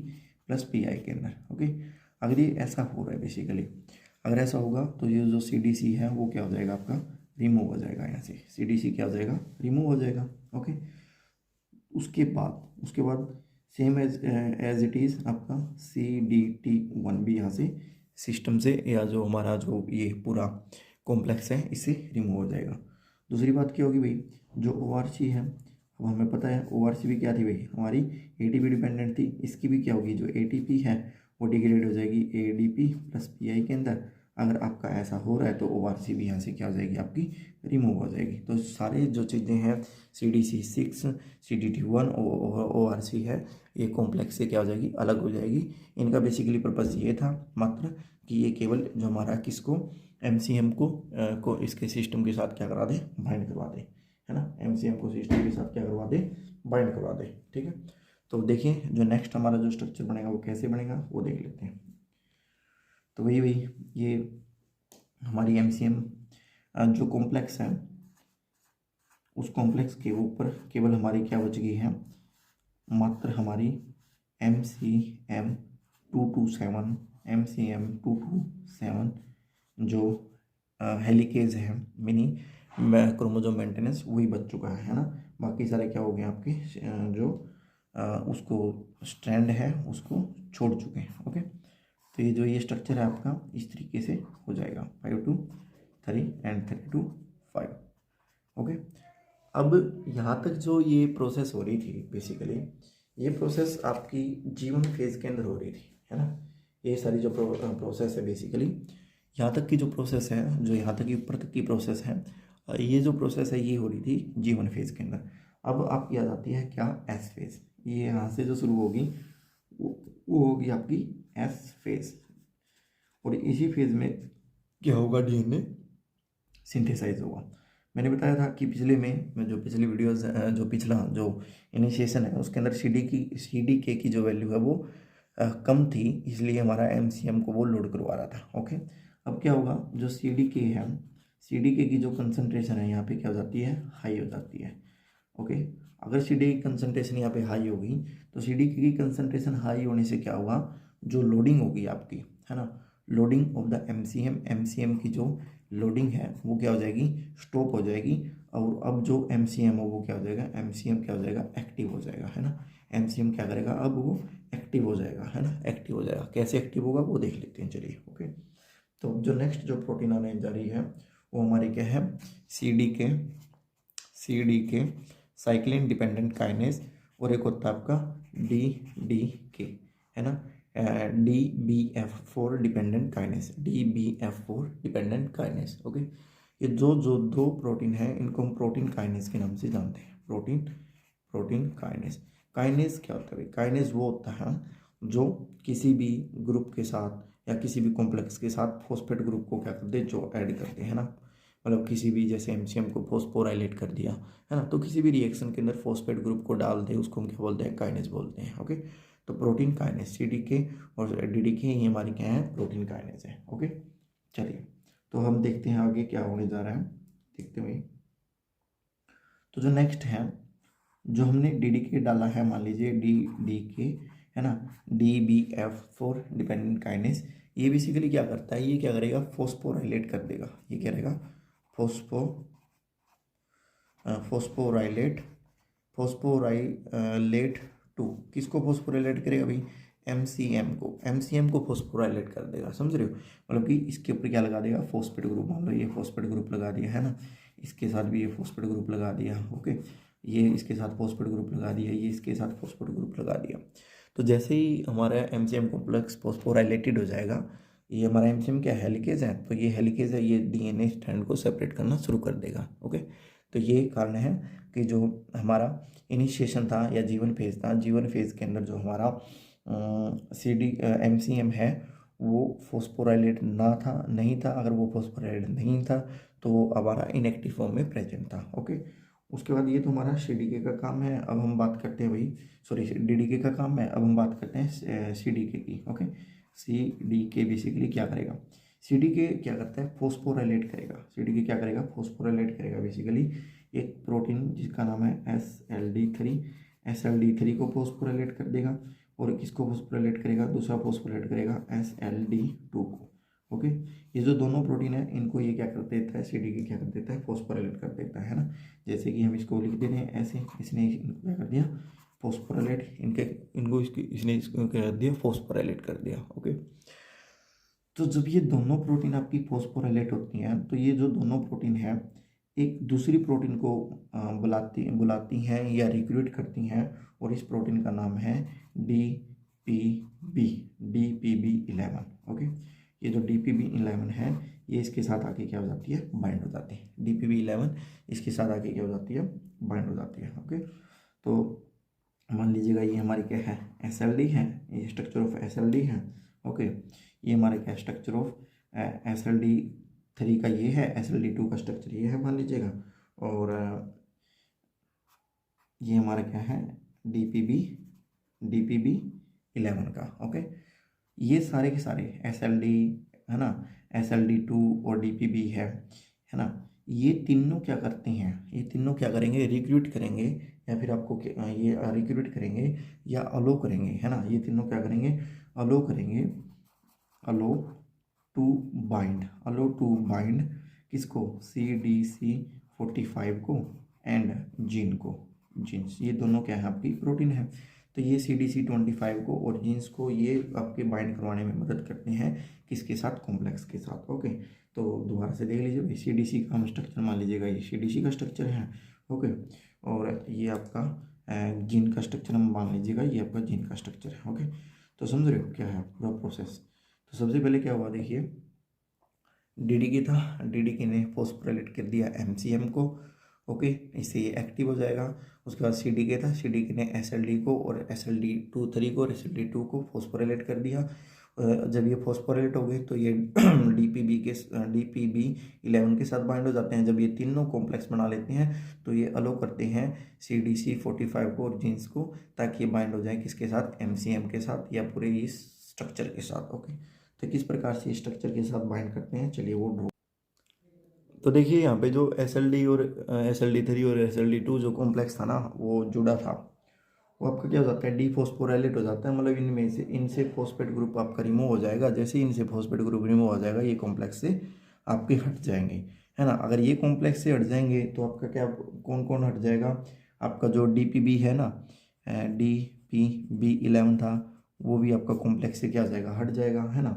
+ PI के अंदर ओके। अगर ये ऐसा हो रहा है बेसिकली, अगर ऐसा होगा तो ये जो CDC है वो क्या हो जाएगा, आपका रिमूव हो जाएगा, यहाँ से CDC क्या हो जाएगा, रिमूव हो जाएगा ओके। उसके बाद सेम एज इट इज़ आपका CDT1 भी यहाँ से सिस्टम से, या जो हमारा जो ये पूरा कॉम्प्लेक्स है इससे रिमूव हो जाएगा। दूसरी बात क्या होगी भाई, जो ORC है, अब हमें पता है ORC भी क्या थी भाई, हमारी ATP डिपेंडेंट थी। इसकी भी क्या होगी, जो ATP है वो डिग्रेड हो जाएगी ADP प्लस PI के अंदर। अगर आपका ऐसा हो रहा है तो ORC भी यहाँ से क्या हो जाएगी, आपकी रिमूव हो जाएगी। तो सारे जो चीज़ें हैं CDC6, CDT1 और ORC है, ये कॉम्प्लेक्स से क्या हो जाएगी, अलग हो जाएगी। इनका बेसिकली पर्पज़ ये था मात्र कि ये केवल जो हमारा किसको MCM को इसके सिस्टम के साथ क्या करा दे, बाइंड करवा दे, है ना। MCM को सिस्टम के साथ क्या करवा दे, बाइंड करवा दे, ठीक है। तो देखिए जो नेक्स्ट हमारा जो स्ट्रक्चर बनेगा वो कैसे बनेगा वो देख लेते हैं। तो वही ये हमारी MCM जो कॉम्प्लेक्स है, उस कॉम्प्लेक्स के ऊपर केवल हमारी क्या बच गई है, मात्र हमारी MCM227 जो हेलिकेज है, मिनी क्रोमोसोम मेंटेनेंस, वही बच चुका है ना। बाकी सारे क्या हो गए आपके जो उसको स्ट्रैंड है उसको छोड़ चुके हैं। ओके, तो ये जो ये स्ट्रक्चर है आपका इस तरीके से हो जाएगा 5 to 3 एंड 3 to 5। ओके, अब यहाँ तक जो ये प्रोसेस हो रही थी, बेसिकली ये प्रोसेस आपकी G1 फेज के अंदर हो रही थी, है ना। ये सारी जो प्रोसेस है, बेसिकली यहाँ तक की जो प्रोसेस है, जो यहाँ तक की ऊपर तक की प्रोसेस है, ये जो प्रोसेस है ये हो रही थी G1 फेज के अंदर। अब आपकी आ जाती है क्या, S फेज। ये यहाँ से जो शुरू होगी वो होगी आपकी S फेज, और इसी फेज में क्या होगा, DNA सिंथेसाइज होगा। मैंने बताया था कि पिछले में जो पिछली वीडियोस जो पिछला जो इनिशिएशन है उसके अंदर CDK की जो वैल्यू है वो कम थी, इसलिए हमारा MCM को वो लोड करवा रहा था। ओके, अब क्या होगा, जो CDK है, CDK की जो कंसनट्रेशन है यहाँ पे क्या हो जाती है, हाई हो जाती है। ओके, अगर CDK की कंसनट्रेशन यहाँ पे हाई होगी तो CDK की कंसनट्रेशन हाई होने से क्या होगा, जो लोडिंग होगी आपकी, है ना, लोडिंग ऑफ द MCM की जो लोडिंग है वो क्या हो जाएगी, स्टॉप हो जाएगी। और अब जो MCM हो वो क्या हो जाएगा, MCM क्या हो जाएगा, एक्टिव हो जाएगा, है ना। MCM क्या करेगा, अब वो एक्टिव हो जाएगा, है ना, एक्टिव हो जाएगा। कैसे एक्टिव होगा वो देख लेते हैं, चलिए। ओके, तो जो नेक्स्ट जो प्रोटीन आने जा रही है वो हमारी क्या है, CDK साइक्लिन डिपेंडेंट काइनेज, और एक होता है आपका DDK, है ना, DBF4 dependent kinase, DBF4 dependent kinase. Okay, ये जो दो प्रोटीन है इनको हम प्रोटीन काइनेज के नाम से जानते हैं, प्रोटीन काइनेज। काइनेज क्या होता है, काइनेज वो होता है जो किसी भी ग्रुप के साथ या किसी भी कॉम्प्लेक्स के साथ फॉस्फेट ग्रुप को क्या करते हैं, जो ऐड करते हैं ना। मतलब किसी भी, जैसे MCM को फॉस्फोराइलेट कर दिया, है ना, तो किसी भी रिएक्शन के अंदर फॉस्फेट ग्रुप को डाल दे, उसको हम क्या बोलते हैं, काइनेज बोलते हैं। ओके, तो प्रोटीन काइनेज CDK और DDK ये हमारी क्या है, प्रोटीन काइनेज है। ओके, चलिए तो हम देखते हैं आगे क्या होने जा रहा है, देखते हुए। तो जो नेक्स्ट है, जो हमने DDK डाला है, मान लीजिए DDK, है ना, DBF4 डिपेंडेंट काइनेज, ये बेसिकली क्या करता है, ये क्या करेगा, फॉस्फोराइलेट कर देगा। ये क्या रहेगा, फोस्फोराइलेट टू, किसको फॉस्फोराइलेट करेगा भाई, MCM को फॉस्फोराइलेट कर देगा, समझ रहे हो। मतलब कि इसके ऊपर क्या लगा देगा, फॉस्फेट ग्रुप, मान लो ये फॉस्फेट ग्रुप लगा दिया, है ना, इसके साथ भी ये फॉस्फेट ग्रुप लगा दिया। ओके, ये इसके साथ फॉस्फेट ग्रुप लगा दिया, ये इसके साथ फॉस्फेट ग्रुप लगा दिया। तो जैसे ही हमारा MCM कॉम्प्लेक्स फॉस्फोराइलेटेड हो जाएगा, ये हमारा MCM क्या हेलिकेज है, तो ये हेलिकेज है, ये DNA स्ट्रैंड को सेपरेट करना शुरू कर देगा। ओके, तो ये कारण है कि जो हमारा इनिशिएशन था या जीवन फेज था, जीवन फेज के अंदर जो हमारा MCM है वो फॉस्फोराइलेट नहीं था। अगर वो फॉस्फोराइलेट नहीं था तो वो हमारा इनएक्टिव फॉर्म में प्रेजेंट था। ओके, उसके बाद ये तो हमारा CDK का काम है। अब हम बात करते हैं भाई, सॉरी, DDK का काम है, अब हम बात करते हैं CDK की। ओके, CDK बेसिकली क्या करेगा, CDK क्या करता है, फॉस्फोराइलेट करेगा। CDK क्या करेगा, फॉस्फोराइलेट करेगा बेसिकली एक प्रोटीन जिसका नाम है SLD3 को फॉस्फोराइलेट कर देगा, और किसको फॉस्फोराइलेट करेगा, दूसरा फॉस्फोराइलेट करेगा SLD2 को। ओके, ये जो दोनों प्रोटीन है इनको ये क्या कर देता है, CDK क्या कर देता है, फॉस्फोराइलेट कर देता है ना। जैसे कि हम इसको लिख देते हैं ऐसे, इसने इनको क्या कर दिया, फॉस्फोराइलेट, इसने इसको क्या कर दिया, फॉस्फोराइलेट कर दिया। ओके, तो जब ये दोनों प्रोटीन आपकी फॉस्फोराइलेट होती हैं तो ये जो दोनों प्रोटीन है एक दूसरी प्रोटीन को बुलाती हैं या रिक्रूट करती हैं, और इस प्रोटीन का नाम है DPB11। ओके, ये जो DPB11 है ये इसके साथ आके क्या हो जाती है, बाइंड हो जाती है। DPB11 इसके साथ आके क्या हो जाती है, बाइंड हो जाती है। ओके, तो मान लीजिएगा ये हमारी क्या है, SLD है, ये स्ट्रक्चर ऑफ SLD है। ओके, ये हमारा क्या स्ट्रक्चर ऑफ SLD3 का ये है, SLD2 का स्ट्रक्चर ये है मान लीजिएगा, और ये हमारा क्या है, DPB11 का। ओके, ये सारे के सारे SLD है ना, SLD2 और DPB है ना, ये तीनों क्या करते हैं, ये तीनों क्या करेंगे, रिक्रूट करेंगे, या फिर आपको ये रिक्रूट करेंगे या अलो करेंगे, है ना। ये तीनों क्या करेंगे, अलो करेंगे, अलो टू बाइंड किसको, CDC45 को एंड जीन्स, ये दोनों क्या है, आपकी प्रोटीन है। तो ये CDC25 को और जीन्स को ये आपके बाइंड करवाने में मदद करते हैं, किसके साथ, कॉम्प्लेक्स के साथ। ओके, तो दोबारा से देख लीजिए भाई, CDC का हम स्ट्रक्चर मान लीजिएगा, ये CDC का स्ट्रक्चर है। ओके, और ये आपका जीन का स्ट्रक्चर हम मान लीजिएगा, ये आपका जीन का स्ट्रक्चर है। ओके, तो समझ रहे हो क्या है पूरा प्रोसेस। तो सबसे पहले क्या हुआ, देखिए DDK था, DDK ने फॉस्फोराइलेट कर दिया MCM को। ओके, इससे ये एक्टिव हो जाएगा। उसके बाद CDK था, CDK ने SLD को और SLD3 को और SLD2 को फॉस्फोराइलेट कर दिया। जब ये फॉस्फोराइलेट हो गए तो ये DPB11 के साथ बाइंड हो जाते हैं। जब ये तीनों कॉम्प्लेक्स बना लेते हैं तो ये अलो करते हैं CDC45 को और जीन्स को, ताकि ये बाइंड हो जाए किसके साथ, MCM के साथ या पूरे इस स्ट्रक्चर के साथ। ओके, तो किस प्रकार से स्ट्रक्चर के साथ बाइंड करते हैं, चलिए वो ड्रॉ। तो देखिए यहाँ पे जो SLD और SLD3 और SLD2 जो कॉम्प्लेक्स था ना, वो जुड़ा था, वो आपका क्या हो जाता है, डीफॉस्फोराइलेट हो जाता है। मतलब इनमें से इनसे फॉस्फेट ग्रुप आपका रिमूव हो जाएगा। जैसे ही इनसे फॉस्फेट ग्रुप रिमूव हो जाएगा, ये कॉम्प्लेक्स से आपके हट जाएंगे, है ना। अगर ये कॉम्प्लेक्स से हट जाएंगे तो आपका क्या, कौन कौन हट जाएगा, आपका जो DPB है ना, DPB11 था, वो भी आपका कॉम्प्लेक्स से क्या हो जाएगा, हट जाएगा, है ना।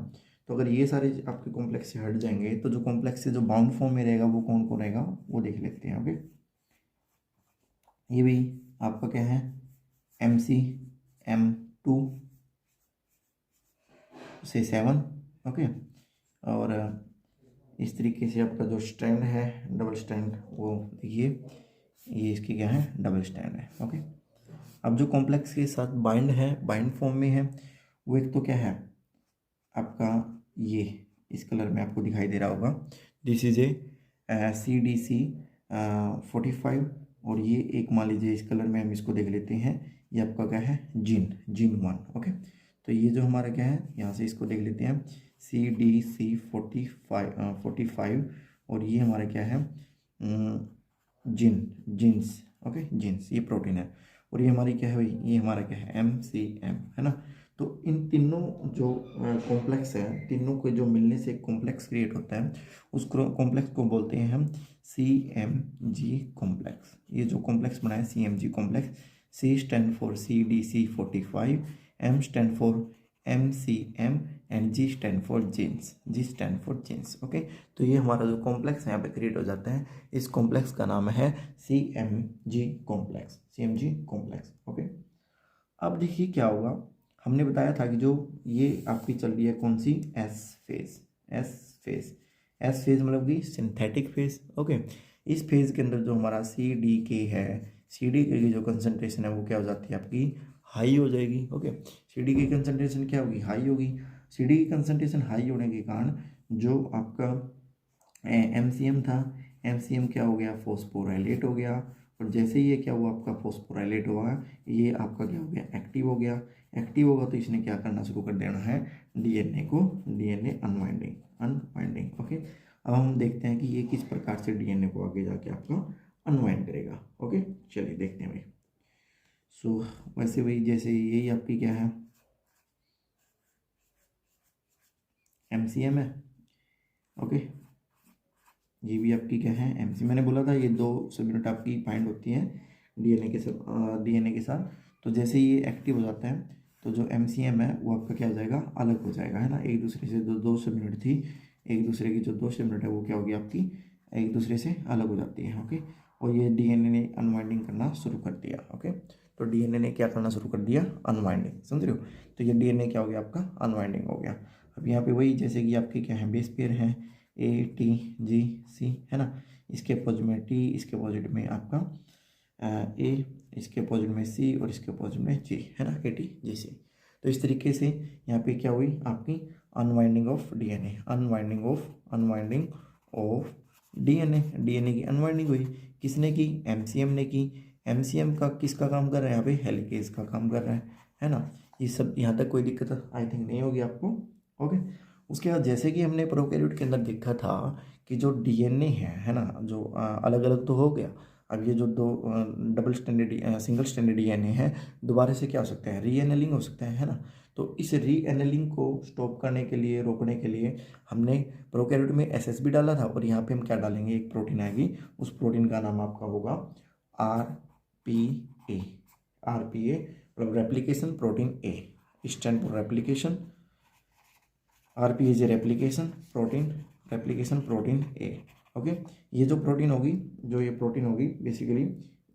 तो अगर ये सारे आपके कॉम्प्लेक्स से हट जाएंगे तो जो कॉम्प्लेक्स से जो बाउंड फॉर्म में रहेगा वो कौन कौन रहेगा, वो देख लेते हैं। ओके, ये भी आपका क्या है, MCM2 से 7। ओके, और इस तरीके से आपका जो स्ट्रैंड है, डबल स्ट्रैंड, वो देखिए ये इसकी क्या है, डबल स्ट्रैंड है। ओके, अब जो कॉम्प्लेक्स के साथ बाइंड है, बाइंड फॉर्म में है, वो एक तो क्या है आपका, ये इस कलर में आपको दिखाई दे रहा होगा, दिस इज ए CDC45, और ये एक मान लीजिए इस कलर में हम इसको देख लेते हैं, ये आपका क्या है, जीन 1। ओके, तो ये जो हमारा क्या है, यहाँ से इसको देख लेते हैं, CDC45, और ये हमारा क्या है, जीन्स। ओके, जीन्स ये प्रोटीन है, और ये हमारी क्या है भाई, ये हमारा क्या है, MCM, है ना। तो इन तीनों जो कॉम्प्लेक्स है, तीनों के जो मिलने से एक कॉम्प्लेक्स क्रिएट होता है, उस कॉम्प्लेक्स को बोलते हैं हम CMG कॉम्प्लेक्स। ये जो कॉम्प्लेक्स बना है CMG complex, C stand for CDC45, M stand for MCM and G stand for genes. Okay, तो ये हमारा जो कॉम्प्लेक्स यहाँ पे क्रिएट हो जाता है, इस कॉम्प्लेक्स का नाम है CMG कॉम्प्लेक्स। ओके, अब देखिए क्या होगा, हमने बताया था कि जो ये आपकी चल रही है कौन सी, एस फेज मतलब कि सिंथेटिक फेज। ओके, इस फेज के अंदर जो हमारा CDK है, CDK की जो कंसंट्रेशन है वो क्या हो जाती है, आपकी हाई हो जाएगी। ओके, CDK की कंसंट्रेशन क्या होगी, हाई होगी। CDK की कंसंट्रेशन हाई होने के कारण जो आपका MCM था, MCM क्या हो गया, फॉस्फोराइलेट हो गया, और जैसे ही ये क्या हुआ, आपका फॉस्फोराइलेट हुआ, ये आपका क्या हो गया, एक्टिव हो गया। एक्टिव होगा तो इसने क्या करना शुरू कर देना है, DNA अनवाइंडिंग। ओके, अब हम देखते हैं कि ये किस प्रकार से DNA को आगे जाके आपका अनवाइंड करेगा। ओके, चलिए देखते हैं भाई। सो वैसे भाई जैसे यही आपकी क्या है, MCM है। ओके, ये भी आपकी क्या है, MC। मैंने बोला था ये 2 सब यूनिट आपकी बाइंड होती हैं DNA के साथ। तो जैसे ये एक्टिव हो जाता है तो जो MCM है वो आपका क्या हो जाएगा, अलग हो जाएगा, है ना। एक दूसरे से जो 2 सब यूनिट थी, एक दूसरे की जो 2 सब यूनिट है वो क्या होगी, आपकी एक दूसरे से अलग हो जाती है। ओके, और ये डीएनए ने अनवाइंडिंग करना शुरू कर दिया। ओके, तो डीएनए ने क्या करना शुरू कर दिया, अनवाइंडिंग, समझ रहे हो। तो ये डीएनए क्या हो गया आपका, अनवाइंडिंग हो गया। अब यहाँ पे वही जैसे कि आपके क्या है, बेस पेयर हैं ए टी जी सी, है ना। इसके अपोजिट में टी, इसके अपोजिट में आपका ए, इसके अपोजिट में सी और इसके अपोजिट में जी, है ना, ए टी जी सी। तो इस तरीके से यहाँ पे क्या हुई आपकी unwinding of DNA, unwinding of DNA, DNA की अनवाइंडिंग हुई। किसने की, एमसीएम ने की। एमसीएम का किसका काम कर रहा है यहाँ पे, हेलिकेज का काम कर रहा है ना। ये सब यहाँ तक कोई दिक्कत आई थिंक नहीं होगी आपको। ओके, उसके बाद जैसे कि हमने प्रोकैरियोट के अंदर देखा था कि जो डीएनए है ना, जो अलग अलग तो हो गया। अब ये जो दो double standard single standard DNA है, दोबारा से क्या हो सकता है, रीएनेलिंग हो सकता है ना। तो इस रीएनेलिंग को स्टॉप करने के लिए, रोकने के लिए हमने प्रोकैरियोट में एसएसबी डाला था, और यहाँ पे हम क्या डालेंगे, एक प्रोटीन आएगी, उस प्रोटीन का नाम आपका होगा आरपीए। आरपीए मतलब replication protein A, stand for replication. RPA is replication protein A. Okay, ये जो प्रोटीन होगी, जो ये प्रोटीन होगी बेसिकली,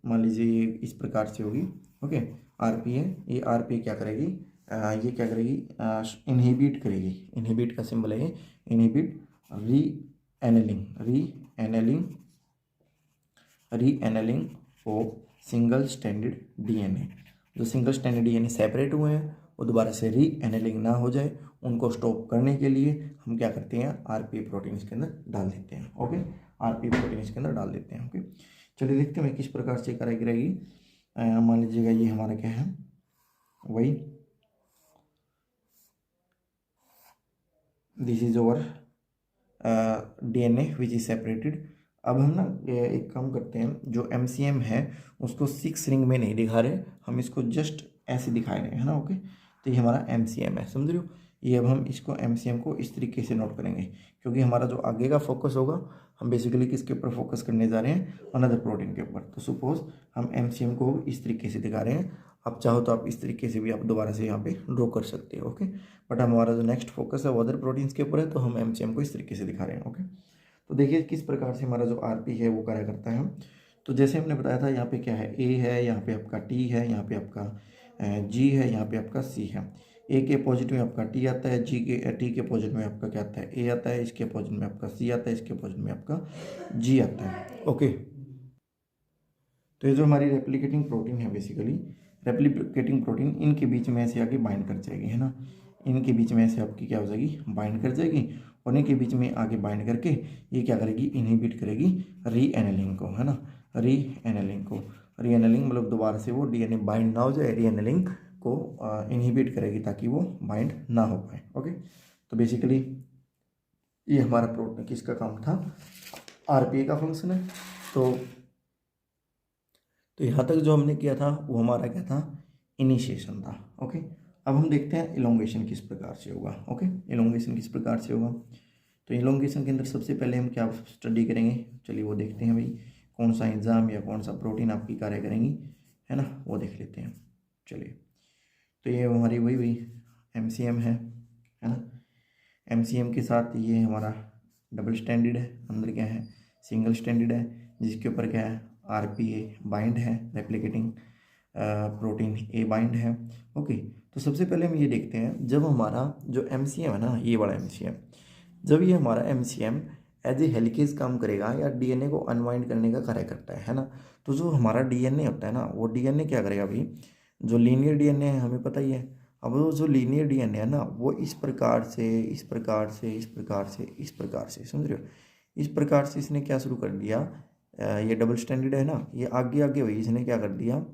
मान लीजिए ये इस प्रकार से होगी। ओके, आरपीए, ये आरपीए क्या करेगी, ये क्या करेगी, इनहिबिट करेगी। इनहिबिट का सिंबल है ये, इनहिबिट री annealing of single standard DNA. जो सिंगल स्टैंडर्ड डीएनए सेपरेट हुए हैं वो दोबारा से री एनेलिंग ना हो जाए, उनको स्टॉप करने के लिए हम क्या करते हैं, आरपीए प्रोटीन इसके अंदर डाल देते हैं। ओके, आरपीए प्रोटीन इसके अंदर डाल देते हैं। ओके, चलिए देखते हैं किस प्रकार से कराई रहेगी। मान लीजिएगा ये हमारा क्या है, वही this is over DNA which is separated. अब हम ना एक काम करते हैं, जो एमसीएम है उसको 6 रिंग में नहीं दिखा रहे, हम इसको जस्ट ऐसे दिखा रहे हैं, है ना। ओके, तो ये हमारा एमसीएम है, समझ रहे हो। ये अब हम इसको एमसीएम को इस तरीके से नोट करेंगे, क्योंकि हमारा जो आगे का फोकस होगा, हम बेसिकली किसके ऊपर फोकस करने जा रहे हैं, अनदर प्रोटीन के ऊपर। तो सपोज हम एमसीएम को इस तरीके से दिखा रहे हैं, आप चाहो तो आप इस तरीके से भी आप दोबारा से यहाँ पे ड्रॉ कर सकते हो। ओके, बट हमारा जो नेक्स्ट फोकस है वो अदर प्रोटीन्स के ऊपर है, तो हम एमसीएम को इस तरीके से दिखा रहे हैं। ओके, तो देखिए किस प्रकार से हमारा जो आरपी है वो कार्य करता है। तो जैसे हमने बताया था, यहाँ पे क्या है, ए है, यहाँ पे आपका टी है, यहाँ पे आपका जी है, यहाँ पे आपका सी है। ए के अपोजिट में आपका टी आता है, टी के अपोजिट में आपका क्या आता है, ए आता है, इसके अपोजिट में आपका सी आता है, इसके अपोजिट में आपका जी आता है। ओके, तो ये जो हमारी रेप्लिकेटिंग प्रोटीन है, बेसिकली रेप्लिकेटिंग प्रोटीन इनके बीच में ऐसे आके बाइंड कर जाएगी, है ना। इनके बीच में ऐसे आपकी क्या हो जाएगी, बाइंड कर जाएगी, और इनके बीच में आगे बाइंड करके ये क्या करेगी, इनहिबिट करेगी री एनेलिंग को, है ना। री एनेलिंग मतलब दोबारा से वो डीएनए बाइंड ना हो जाए, री एनेलिंग को इनहिबिट करेगी ताकि वो बाइंड ना हो पाए। ओके, तो बेसिकली ये हमारा प्रोटीन किसका काम था, आरपीए का फंक्शन है। तो यहाँ तक जो हमने किया था वो हमारा क्या था, इनिशिएशन था। ओके, अब हम देखते हैं इलोंगेशन किस प्रकार से होगा। ओके, इलोंगेशन किस प्रकार से होगा, तो इलोंगेशन के अंदर सबसे पहले हम क्या स्टडी करेंगे, चलिए वो देखते हैं भाई, कौन सा एंजाइम या कौन सा प्रोटीन आपकी कार्य करेंगी, है ना, वो देख लेते हैं। चलिए, तो ये हमारी वही एमसीएम है ना। एमसीएम के साथ ये हमारा डबल स्टैंडर्ड है, अंदर क्या है, सिंगल स्टैंडर्ड है, जिसके ऊपर क्या है, आरपीए बाइंड है, रेप्लिकेटिंग प्रोटीन ए बाइंड है। ओके, तो सबसे पहले हम ये देखते हैं, जब हमारा जो एमसीएम है ना, ये वाला एमसीएम, जब ये हमारा एमसीएम एज ए हेलिकेज काम करेगा या डीएनए को अनवाइंड करने का कार्य करता है ना, तो जो हमारा डीएनए होता है ना, वो डीएनए क्या करेगा भाई, जो लीनियर डीएनए है हमें पता ही है। अब वो जो लीनियर डीएनए है ना, वो इस प्रकार से, इस प्रकार से, इस प्रकार से, इस प्रकार से, समझ रहे हो, इस प्रकार से इसने क्या शुरू कर दिया, ये डबल स्टैंडर्ड है ना, ये आगे आगे हुई, इसने क्या कर दिया,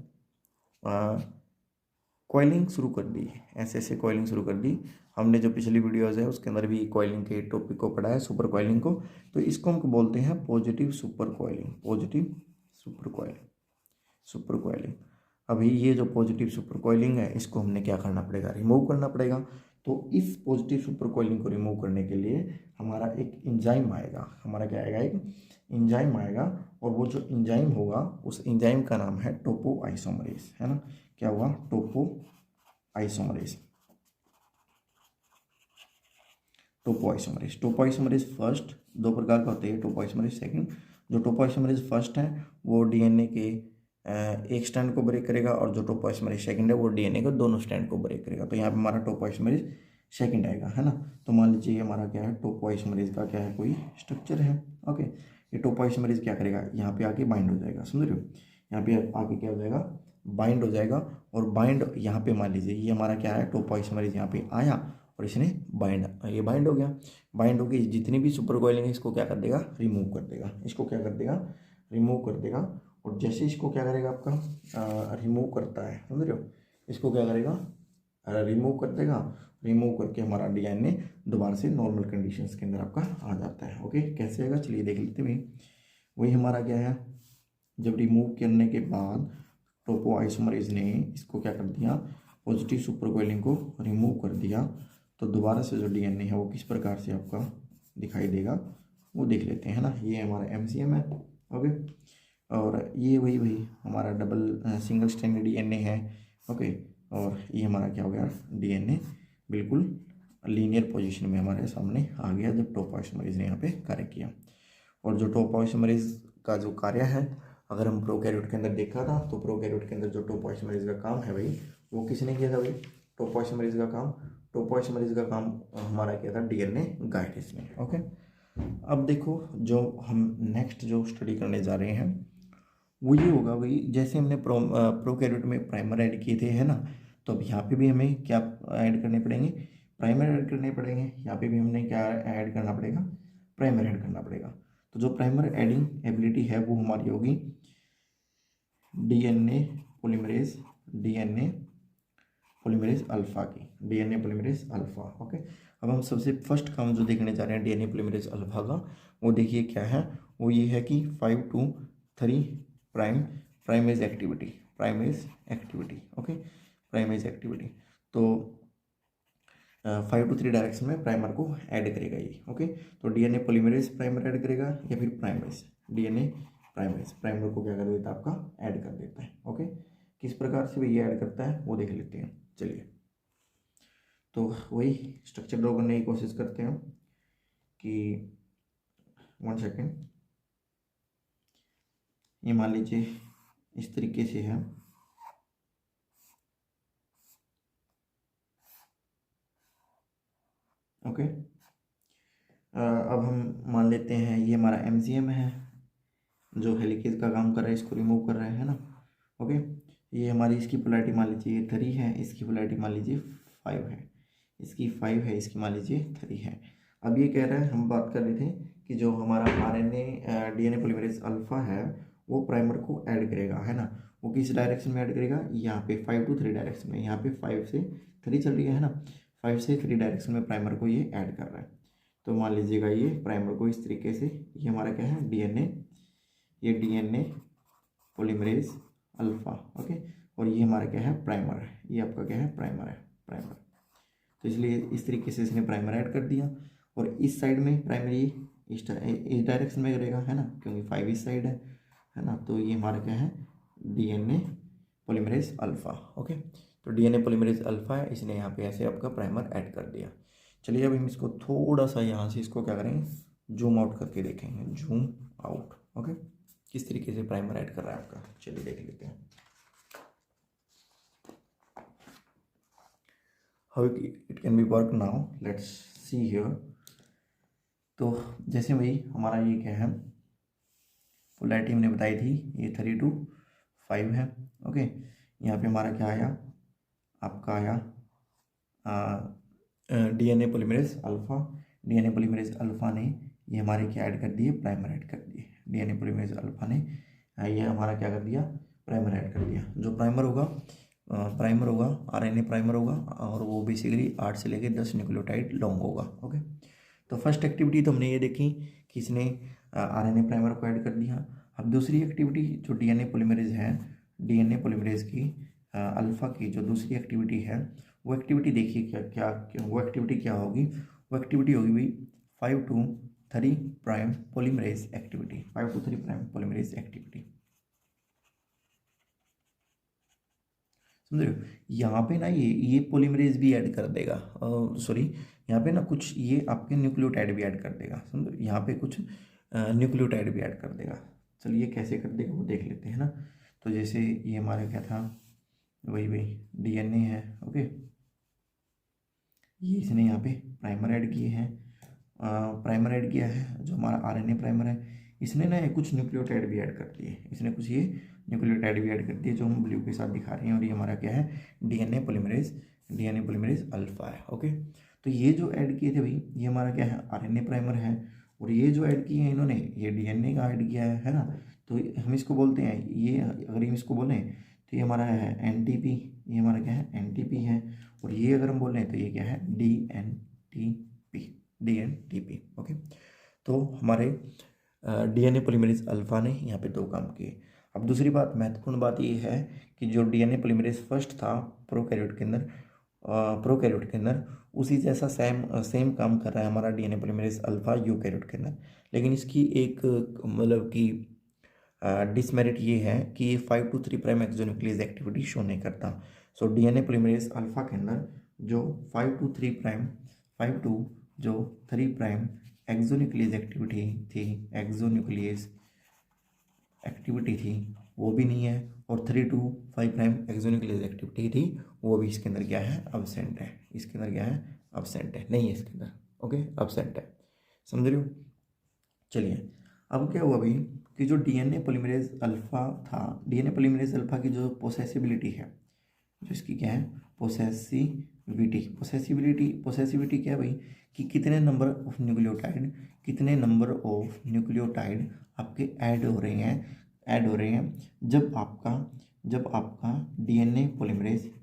कॉइलिंग शुरू कर दी, ऐसे ऐसे कॉइलिंग शुरू कर दी। हमने जो पिछली वीडियोज़ है उसके अंदर भी कॉइलिंग के टॉपिक को पढ़ा है, सुपर कॉइलिंग को। तो इसको हम बोलते हैं positive super coiling, positive super coiling, super coiling. अभी ये जो पॉजिटिव सुपर कॉइलिंग है, इसको हमने क्या करना पड़ेगा, रिमूव करना पड़ेगा। तो इस पॉजिटिव सुपर कॉइलिंग को रिमूव करने के लिए हमारा एक एंजाइम आएगा, हमारा क्या आएगा, एक एंजाइम आएगा, और वो जो एंजाइम होगा उस एंजाइम का नाम है टोपो आइसोमरेज, है ना। क्या हुआ, टोपो आइसोमरेज। टोपोआइसोमरेज। टोपोआइसोमरेज फर्स्ट, दो प्रकार का होते हैं, टोपोआइसोमरेज सेकंड। जो टोपोआइसोमरेज फर्स्ट है वो डीएनए के एक स्ट्रैंड को ब्रेक करेगा, और जो टोपोआइसोमरेज सेकंड है वो डीएनए के दोनों स्ट्रैंड को ब्रेक करेगा। तो यहाँ पे हमारा टोपोआइसोमरेज सेकंड आएगा, है ना। तो मान लीजिए हमारा क्या है, टोपोआइसोमरेज का क्या है, कोई स्ट्रक्चर है। ओके, ये टोपोआइसोमरेज क्या करेगा, यहाँ पे आके बाइंड हो जाएगा, समझ रहे हो, यहाँ पे आके क्या हो जाएगा, बाइंड हो जाएगा। और बाइंड यहाँ पे मान लीजिए ये हमारा क्या है, टोपोआइसोमरेज यहाँ पे आया और इसने बाइंड, ये बाइंड हो गया। बाइंड हो गई, जितनी भी सुपर कोइलिंग है इसको क्या कर देगा, रिमूव कर देगा, इसको क्या कर देगा, रिमूव कर देगा। और जैसे इसको क्या करेगा, आपका रिमूव करता है, समझ रहे हो, इसको क्या करेगा, रिमूव कर देगा। रिमूव करके हमारा डीएनए दोबारा से नॉर्मल कंडीशंस के अंदर आपका आ जाता है। ओके, कैसे आएगा चलिए देख लेते हैं। वही हमारा क्या है, जब रिमूव करने के बाद टोपोआइसोमरेज ने इसको क्या कर दिया, पॉजिटिव सुपर कोइलिंग को रिमूव कर दिया, तो दोबारा से जो डीएनए है वो किस प्रकार से आपका दिखाई देगा वो देख लेते हैं, है ना। ये हमारा एमसीएम है। ओके, और ये वही हमारा डबल सिंगल स्ट्रैंड डीएनए है। ओके, और ये हमारा क्या हो गया, डीएनए बिल्कुल लीनियर पोजीशन में हमारे सामने आ गया जब टोपोआइसोमरेज ने यहाँ पे कार्य किया। और जो टोपोआइसोमरेज का जो कार्य है, अगर हम प्रोकैरियोट के अंदर देखा था, तो प्रोकैरियोट के अंदर जो टोपोआइसोमरेज का काम है भाई, वो किसने किया था भाई, टोपोआइसोमरेज का काम। टोपोआइसोमरेज का काम हमारा किया था डीएनए गाइडेंस ने। ओके, अब देखो जो हम नेक्स्ट जो स्टडी करने जा रहे हैं वो ये होगा भाई, जैसे हमने प्रोकैरियोट में प्राइमर ऐड किए थे, है ना, तो अब यहाँ पे भी हमें क्या ऐड करने पड़ेंगे, प्राइमर ऐड करने पड़ेंगे। यहाँ पे भी हमने क्या ऐड करना पड़ेगा, प्राइमर ऐड करना पड़ेगा। तो जो प्राइमर एडिंग एबिलिटी है वो हमारी होगी डीएनए पॉलीमरेज अल्फा की, डीएनए पॉलीमरेज अल्फा। ओके, अब हम सबसे फर्स्ट काम जो देखने जा रहे हैं डीएनए पॉलीमरेज अल्फा का, वो देखिए क्या है, वो ये है कि 5 to 3 primase activity. Okay, primase activity, तो 5 to 3 डायरेक्शन में प्राइमर को ऐड करेगा ये। ओके, तो डीएनए पॉलीमरेज प्राइमर ऐड करेगा या फिर प्राइमेज, डीएनए प्राइमर को क्या कर देता है, आपका ऐड कर देता है। ओके, किस प्रकार से ये ऐड करता है वो देख लेते हैं चलिए। तो वही स्ट्रक्चर ड्रॉ करने की कोशिश करते हैं कि 1 सेकेंड, ये मान लीजिए इस तरीके से है। ओके, अब हम मान लेते हैं ये हमारा एमजीएम है जो हेलिकेज का काम कर रहा है, इसको रिमूव कर रहे हैं, है ना। ओके, ये हमारी इसकी पोलैरिटी मान लीजिए 3 है, इसकी पोलैरिटी मान लीजिए 5 है, इसकी 5 है, इसकी मान लीजिए 3 है। अब ये कह रहा है, हम बात कर रहे थे कि जो हमारा डीएनए पॉलीमरेज अल्फा है वो प्राइमर को ऐड करेगा, है ना। वो किस डायरेक्शन में ऐड करेगा, यहाँ पे 5 to 3 डायरेक्शन में, यहाँ पे 5 से 3 चल रही है ना, 5 से 3 डायरेक्शन में प्राइमर को ये ऐड कर रहा है। तो मान लीजिएगा ये प्राइमर को इस तरीके से, ये हमारा क्या है ये डीएनए पॉलीमरेज अल्फा। ओके, और ये हमारा क्या है, प्राइमर है, ये आपका क्या है, प्राइमर। तो इसलिए इस तरीके से इसने प्राइमर ऐड कर दिया। और इस साइड में प्राइमरी इस डायरेक्शन में रहेगा, है ना, क्योंकि 5 इस साइड है ना। तो ये हमारा क्या है, डीएनए पॉलीमरेज अल्फा। ओके, तो डीएनए पॉलीमरेज अल्फा है, इसने यहाँ पे ऐसे आपका प्राइमर ऐड कर दिया। चलिए अब हम इसको थोड़ा सा यहाँ से इसको क्या करेंगे, जूम आउट करके देखेंगे, जूम आउट। ओके, किस तरीके से प्राइमर ऐड कर रहा है आपका, चलिए देख लेते हैं how it can B work now, let's see here. तो जैसे भाई हमारा ये क्या है, पोलैरिटी हमने बताई थी, ये 3 to 5 है। ओके, यहाँ पे हमारा क्या आया, आपका आया डीएनए पॉलीमरेज अल्फा ने ये हमारे क्या ऐड कर दिए, प्राइमर ऐड कर दिए। डीएनए पॉलीमरेज अल्फा ने ये हमारा क्या कर दिया, प्राइमर ऐड कर दिया। जो प्राइमर होगा आरएनए प्राइमर होगा, और वो बेसिकली 8 से लेकर 10 न्यूक्लियोटाइड लॉन्ग होगा। ओके, तो फर्स्ट एक्टिविटी तो हमने ये देखी कि इसने आरएनए प्राइमर को ऐड कर दिया। अब दूसरी एक्टिविटी जो डीएनए पॉलीमरेज की अल्फा की जो दूसरी एक्टिविटी है, वो एक्टिविटी देखिए वो एक्टिविटी क्या होगी, वो एक्टिविटी होगी भाई 5 to 3 prime polymerase activity, 5 to 3 prime polymerase activity. समझ रहे हो। यहाँ पे ना ये पॉलीमरेज भी ऐड कर देगा, सॉरी यहाँ पे ना कुछ ये आपके न्यूक्लियोटाइड भी ऐड कर देगा, समझो यहाँ पे कुछ न्यूक्लियोटाइड भी ऐड कर देगा। चलिए कैसे कर देगा वो देख लेते हैं ना। तो जैसे ये हमारा क्या था, वही डीएनए है, ओके। ये इसने यहाँ पे प्राइमर ऐड किए हैं, प्राइमर ऐड किया है जो हमारा आरएनए प्राइमर है। इसने ना कुछ न्यूक्लियोटाइड भी ऐड कर दिए, इसने कुछ ये न्यूक्लियोटाइड भी ऐड कर दिए जो हम ब्लू के साथ दिखा रहे हैं। और ये हमारा क्या है, डीएनए पॉलीमरेज अल्फा है, ओके। तो ये जो ऐड किए थे भाई, ये हमारा क्या है, आरएनए प्राइमर है। और ये जो ऐड किए हैं इन्होंने, ये डीएनए का ऐड किया है ना। तो हम इसको बोलते हैं, ये अगर हम इसको बोलें तो ये हमारा है एनटीपी, ये हमारा क्या है, एनटीपी है। और ये अगर हम बोलें तो ये क्या है, डीएनटीपी, ओके। तो हमारे डीएनए पॉलीमरेज अल्फा ने यहाँ पे 2 काम किए। अब दूसरी बात, महत्वपूर्ण बात ये है कि जो डीएनए पॉलीमरेज फर्स्ट था प्रोकैरियोट के अंदर उसी जैसा सेम काम कर रहा है हमारा डीएनए पॉलीमरेज अल्फा यूकैरियोट के अंदर। लेकिन इसकी एक मतलब कि डिसमेरिट ये है कि ये 5 to 3 prime exonuclease activity show नहीं करता। सो डीएनए पॉलीमरेज अल्फा के अंदर जो 5 to 3 प्राइम एक्सोन्यूक्लियस एक्टिविटी थी वो भी नहीं है। और 3 to 5 प्राइम एक्सोन्यूक्लियस एक्टिविटी थी वो भी इसके अंदर क्या है, अब्सेंट है। इसके अंदर क्या है, अब्सेंट है, नहीं है इसके अंदर, ओके, अब्सेंट है, समझ रहे हो। चलिए अब क्या हुआ भाई कि जो डीएनए पॉलीमरेज अल्फा था, डीएनए पॉलीमरेज अल्फा की जो पोसेसिबिलिटी है, जो इसकी क्या है, पोसेसिबिलिटी क्या है भाई, कि कितने नंबर ऑफ न्यूक्लियोटाइड आपके ऐड हो रहे हैं जब आपका डीएनए पॉलीमरेज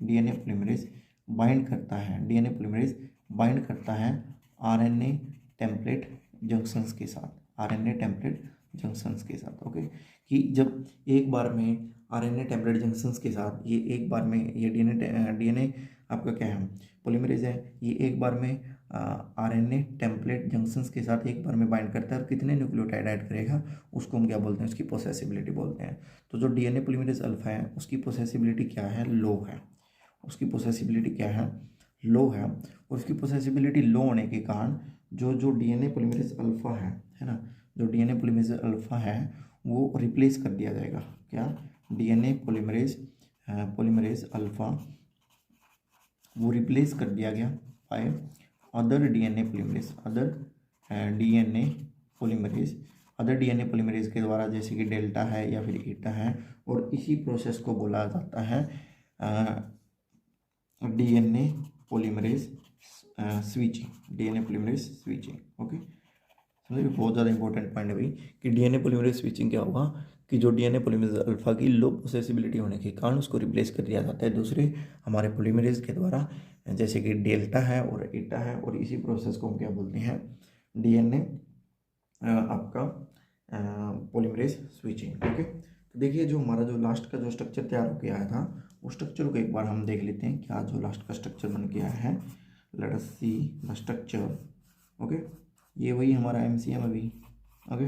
बाइंड करता है आरएनए टेम्पलेट जंक्शंस के साथ, ओके। कि जब एक बार में आरएनए टेम्पलेट जंक्शंस के साथ ये एक बार में ये डीएनए आपका क्या है, पॉलीमरेज है, ये एक बार में आरएनए टेम्पलेट जंक्शंस के साथ एक बार में बाइंड करता है और कितने न्यूक्लियोटाइड ऐड करेगा उसको हम क्या बोलते हैं, उसकी पोसेसिबिलिटी बोलते हैं। तो जो डीएनए पॉलीमरेज अल्फा है उसकी पोसेसिबिलिटी क्या है, लो है। और उसकी पोसेसिबिलिटी लो होने के कारण जो डीएनए पॉलीमरेज अल्फा है ना, जो डीएनए पॉलीमरेज अल्फा है वो रिप्लेस कर दिया जाएगा। क्या, डीएनए पॉलीमरेज अल्फा वो रिप्लेस कर दिया गया बाय अदर डीएनए पॉलीमरेज के द्वारा, जैसे कि डेल्टा है या फिर ईटा है। और इसी प्रोसेस को बोला जाता है डीएनए पॉलीमरेज स्विचिंग, ओके। समझिए बहुत ज़्यादा इंपॉर्टेंट पॉइंट है भाई कि डीएनए पॉलीमरेज स्विचिंग क्या होगा कि जो डीएनए पॉलीमरेज अल्फा की लो पोसेसिबिलिटी होने के कारण उसको रिप्लेस कर दिया जाता है दूसरे हमारे पॉलीमरेज के द्वारा, जैसे कि डेल्टा है और ईटा है। और इसी प्रोसेस को हम क्या बोलते हैं, डीएनए आपका पॉलीमरेज स्विचिंग, ओके। तो देखिए जो हमारा जो लास्ट का जो स्ट्रक्चर तैयार होकर आया था उस स्ट्रक्चर को एक बार हम देख लेते हैं क्या जो लास्ट का स्ट्रक्चर बन के आया है। Let us see the structure, okay. ये वही हमारा एमसीएम अभी, okay,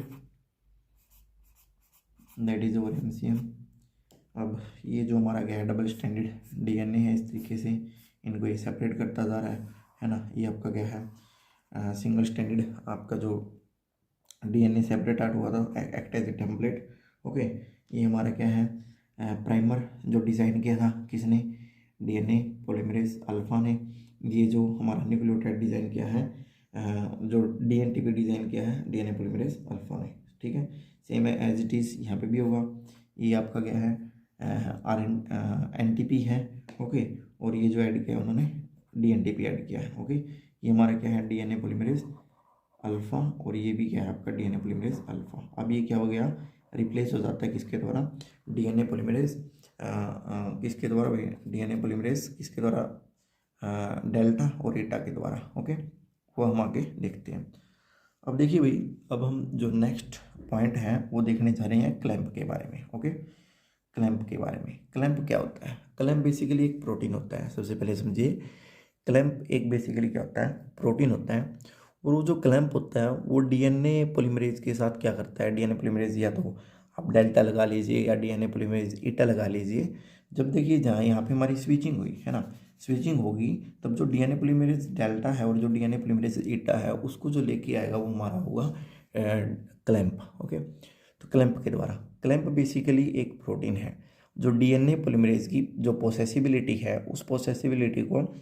that is our MCM. अब ये जो हमारा क्या है, डबल स्टैंडर्ड डीएनए है, इस तरीके से इनको ये सेपरेट करता जा रहा है ना। ये आपका क्या है, सिंगल स्टैंडर्ड आपका जो डीएनए सेपरेट आउट हुआ था act as a template, okay. ये हमारा क्या है, प्राइमर जो डिज़ाइन किया था किसने, डीएनए पॉलीमरेज अल्फा ने। ये जो हमारा न्यूक्लियोटाइड डिज़ाइन किया है, जो डीएनटीपी डिज़ाइन किया है डीएनए पॉलीमरेज अल्फा ने, ठीक है। सेम है एज इट इज़ यहाँ पे भी होगा। ये आपका क्या है, एनटीपी है, ओके। और ये जो ऐड किया उन्होंने डीएनटीपी ऐड किया है, ओके। ये हमारा क्या है, डीएनए पॉलीमरेज अल्फा, और ये भी क्या है आपका डीएनए पॉलीमरेज अल्फा। अब ये क्या हो गया, रिप्लेस हो जाता है किसके द्वारा, डीएनए पॉलीमरेज किसके द्वारा भाई, डीएनए पॉलीमरेज किसके द्वारा, डेल्टा और ईटा के द्वारा, ओके। वो हम आगे देखते हैं। अब देखिए भाई, अब हम जो नेक्स्ट पॉइंट है वो देखने जा रहे हैं क्लैंप के बारे में, ओके। क्लैंप के बारे में, क्लैंप क्या होता है, क्लैंप बेसिकली एक प्रोटीन होता है। सबसे पहले समझिए, क्लैंप एक बेसिकली क्या होता है, प्रोटीन होता है। और वो जो क्लैंप होता है वो डीएनए पॉलीमरेज के साथ क्या करता है, डीएनए पॉलीमरेज या तो आप डेल्टा लगा लीजिए या डीएनए पॉलीमरेज ईटा लगा लीजिए, जब देखिए जहाँ यहाँ पे हमारी स्विचिंग हुई है ना, स्विचिंग होगी तब जो डीएनए पॉलीमरेज डेल्टा है और जो डीएनए पॉलीमरेज ईटा है उसको जो लेके आएगा वो हमारा होगा क्लैंप। ओके, तो क्लैंप के द्वारा, क्लैंप बेसिकली एक प्रोटीन है जो डीएनए पॉलीमरेज की जो पोसेसिबिलिटी है उस पोसेसिबिलिटी को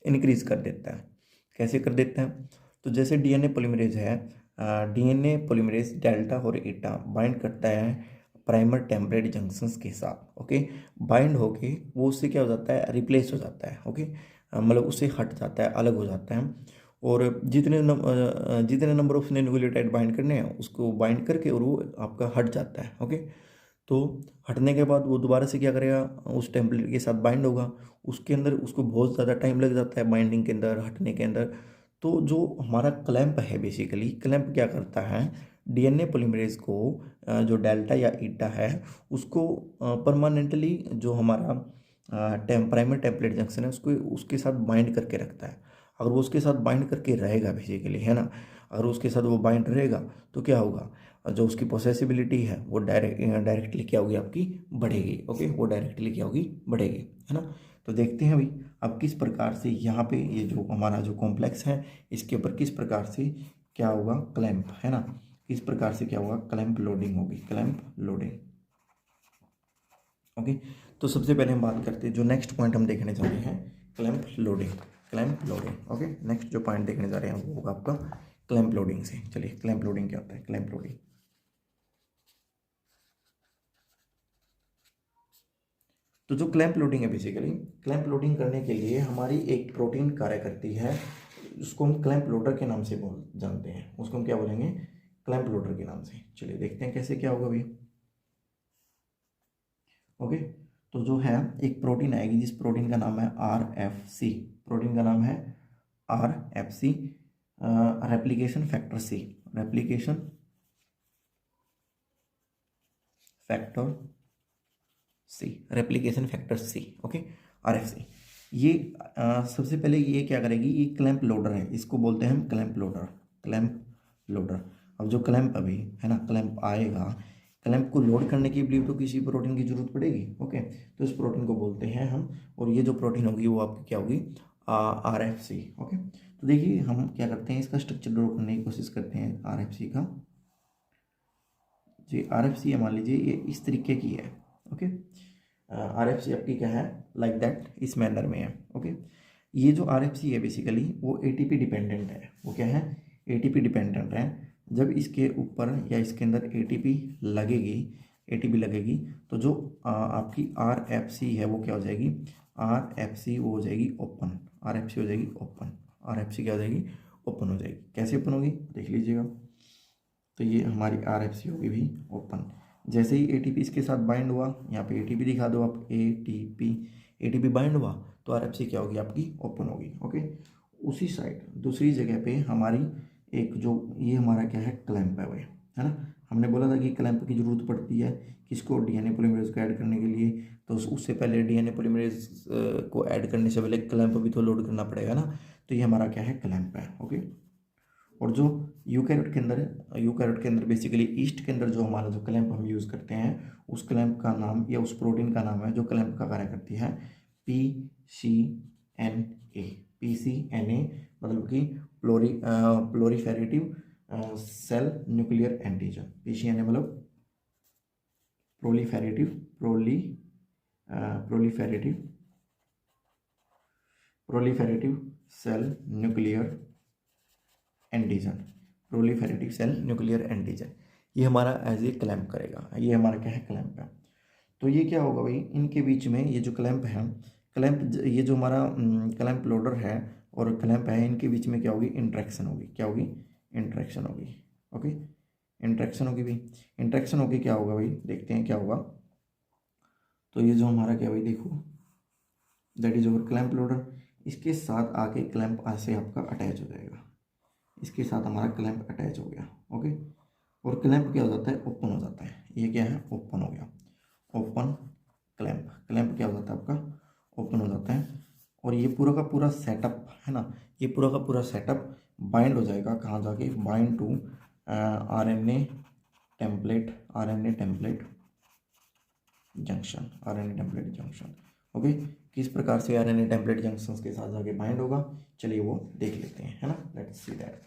इंक्रीज कर देता है। कैसे कर देता है? तो जैसे डीएनए पॉलीमरेज है, डीएनए पॉलीमरेज डेल्टा और ईटा बाइंड करता है प्राइमर टेम्पलेट जंक्शंस के साथ। ओके, बाइंड होके वो उससे क्या हो जाता है, रिप्लेस हो जाता है। ओके, मतलब उससे हट जाता है, अलग हो जाता है, और जितने नंबर ऑफ न्यूक्लियोटाइड बाइंड करने हैं उसको बाइंड करके और वो आपका हट जाता है। ओके, तो हटने के बाद वो दोबारा से क्या करेगा, उस टेम्पलेट के साथ बाइंड होगा, उसके अंदर उसको बहुत ज़्यादा टाइम लग जाता है बाइंडिंग के अंदर, हटने के अंदर। तो जो हमारा क्लैंप है, बेसिकली क्लैंप क्या करता है, डीएनए पॉलीमरेज को जो डेल्टा या ईटा है उसको परमानेंटली जो हमारा प्राइमर टेम्पलेट जंक्शन है उसको उसके साथ बाइंड करके रखता है। अगर वो उसके साथ बाइंड करके रहेगा बेसिकली, है ना, अगर उसके साथ वो बाइंड रहेगा तो क्या होगा, जो उसकी पोसेसिबिलिटी है वो डायरेक्टली क्या होगी आपकी, बढ़ेगी। ओके, वो डायरेक्टली क्या होगी, बढ़ेगी, है ना। तो देखते हैं अभी अब किस प्रकार से यहाँ पे ये जो हमारा जो कॉम्प्लेक्स है इसके ऊपर किस प्रकार से क्या होगा, क्लैंप, है ना, किस प्रकार से क्या होगा, क्लैंप लोडिंग होगी, क्लैंप लोडिंग। ओके, तो सबसे पहले हम बात करते हैं, जो नेक्स्ट पॉइंट हम देखने जा रहे हैं, clamp loading, clamp loading. Okay, next जो पॉइंट देखने जा रहे हैं वो होगा आपका क्लैंप लोडिंग से। चलिए, क्लैंप लोडिंग क्या होता है, क्लैंप लोडिंग। तो जो क्लैंप लोडिंग है, बेसिकली क्लैंप लोडिंग करने के लिए हमारी एक प्रोटीन कार्य करती है, उसको हम क्लैंप लोडर के नाम से जानते हैं, उसको हम क्या बोलेंगे, क्लैंप लोडर के नाम से। चलिए देखते हैं कैसे क्या होगा अभी। ओके, तो जो है एक प्रोटीन आएगी जिस प्रोटीन का नाम है RFC, प्रोटीन का नाम है RFC, replication factor C, replication factor C, replication factor C। Okay, RFC ये सबसे पहले ये क्या करेगी, ये क्लैंप लोडर है, इसको बोलते हैं हम क्लैंप लोडर, क्लैंप लोडर। अब जो क्लैंप अभी है ना, क्लैंप आएगा, क्लैंप को लोड करने के लिए तो किसी प्रोटीन की जरूरत पड़ेगी। ओके, तो इस प्रोटीन को बोलते हैं हम, और ये जो प्रोटीन होगी वो आपकी क्या होगी, RFC। ओके, तो देखिए हम क्या करते हैं, इसका स्ट्रक्चर ड्रॉ करने की कोशिश करते हैं RFC का। जी, RFC मान लीजिए ये इस तरीके की है। ओके, RFC आपकी क्या है, लाइक दैट, इस मैनर में है। ओके, ये जो RFC है बेसिकली वो ATP डिपेंडेंट है, वो क्या है, ATP डिपेंडेंट है। जब इसके ऊपर या इसके अंदर ATP लगेगी तो जो आपकी RFC है वो क्या हो जाएगी, RFC वो हो जाएगी ओपन, RFC हो जाएगी ओपन, RFC क्या हो जाएगी, ओपन हो जाएगी। कैसे ओपन होगी देख लीजिएगा। तो ये हमारी RFC होगी भी ओपन। जैसे ही ATP इसके साथ बाइंड हुआ, यहाँ पे ATP दिखा दो आप, ATP बाइंड हुआ तो RFC क्या होगी आपकी, ओपन होगी। ओके, उसी साइड दूसरी जगह पे हमारी एक जो ये हमारा क्या है, क्लैंप है भाई, है ना। हमने बोला था कि क्लैंप की जरूरत पड़ती है किसको, डीएनए पॉलीमरेज को ऐड करने के लिए। तो उससे पहले डीएनए पॉलीमरेज को ऐड करने से पहले क्लैंप भी तो लोड करना पड़ेगा ना। तो ये हमारा क्या है, क्लैंप है। ओके, और जो यूकैरियोट के अंदर बेसिकली ईस्ट के अंदर जो हमारा जो क्लैंप हम यूज़ करते हैं उस क्लैंप का नाम या उस प्रोटीन का नाम है जो क्लैंप का कार्य करती है, PCNA। PCNA मतलब कि proliferative cell nuclear antigen. PCNA मतलब proliferative cell nuclear antigen, proliferative cell nuclear antigen. ये हमारा एज ए क्लैंप करेगा, ये हमारा क्या है, क्लैंप है। तो ये क्या होगा भाई, इनके बीच में ये जो क्लैंप है, ये जो हमारा क्लैंप लोडर है और क्लैंप है, इनके बीच में क्या होगी, इंट्रैक्शन होगी। क्या होगी, इंट्रैक्शन होगी। ओके, इंट्रैक्शन होगी भाई, इंट्रैक्शन होगी क्या होगा भाई, देखते हैं क्या होगा। तो ये जो हमारा क्या भाई देखो, that is over clamp loader, इसके साथ आके क्लैंप ऐसे आपका अटैच हो जाएगा, इसके साथ हमारा क्लैंप अटैच हो गया। ओके, और क्लैंप क्या हो जाता है, ओपन हो जाता है। ये क्या है, ओपन हो गया, ओपन क्लैंप। क्लैंप क्या हो जाता है आपका, ओपन हो जाता है। और ये पूरा का पूरा सेटअप है ना, ये पूरा का पूरा सेटअप बाइंड हो जाएगा कहाँ जाके, bind to RNA template, RNA template junction, RNA template junction. Okay, किस प्रकार से आरएनए टेम्पलेट जंक्शन के साथ आगे बाइंड होगा, चलिए वो देख लेते हैं, है ना। Let's see that.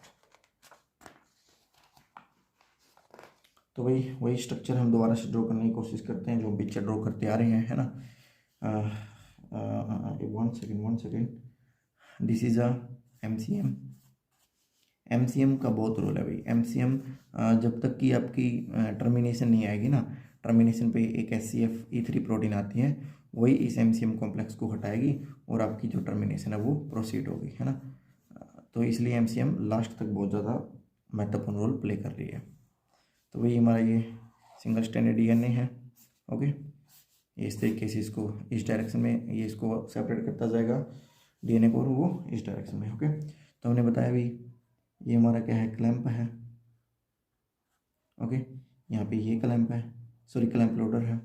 तो भाई वही स्ट्रक्चर हम दोबारा से ड्रॉ करने की कोशिश करते हैं जो पिक्चर ड्रॉ करते आ रहे हैं, है ना। One second, this is a MCM. MCM का बहुत रोल है भाई। एमसीएम जब तक कि आपकी टर्मिनेशन नहीं आएगी ना, टर्मिनेशन पे एक HCF E3 प्रोटीन आती है, वही इस एमसीएम कॉम्प्लेक्स को हटाएगी और आपकी जो टर्मिनेशन है वो प्रोसीड होगी, है ना। तो इसलिए एमसीएम लास्ट तक बहुत ज़्यादा महत्वपूर्ण रोल प्ले कर रही है। तो वही हमारा ये सिंगल स्ट्रैंडेड डीएनए है। ओके, इस तरीके से इसको इस डायरेक्शन में ये इसको सेपरेट करता जाएगा डीएनए को, और वो इस डायरेक्शन में। ओके, तो हमने बताया भाई ये हमारा क्या है, क्लैंप है। ओके, यहाँ पे ये क्लैंप है, सॉरी क्लैंप लोडर है,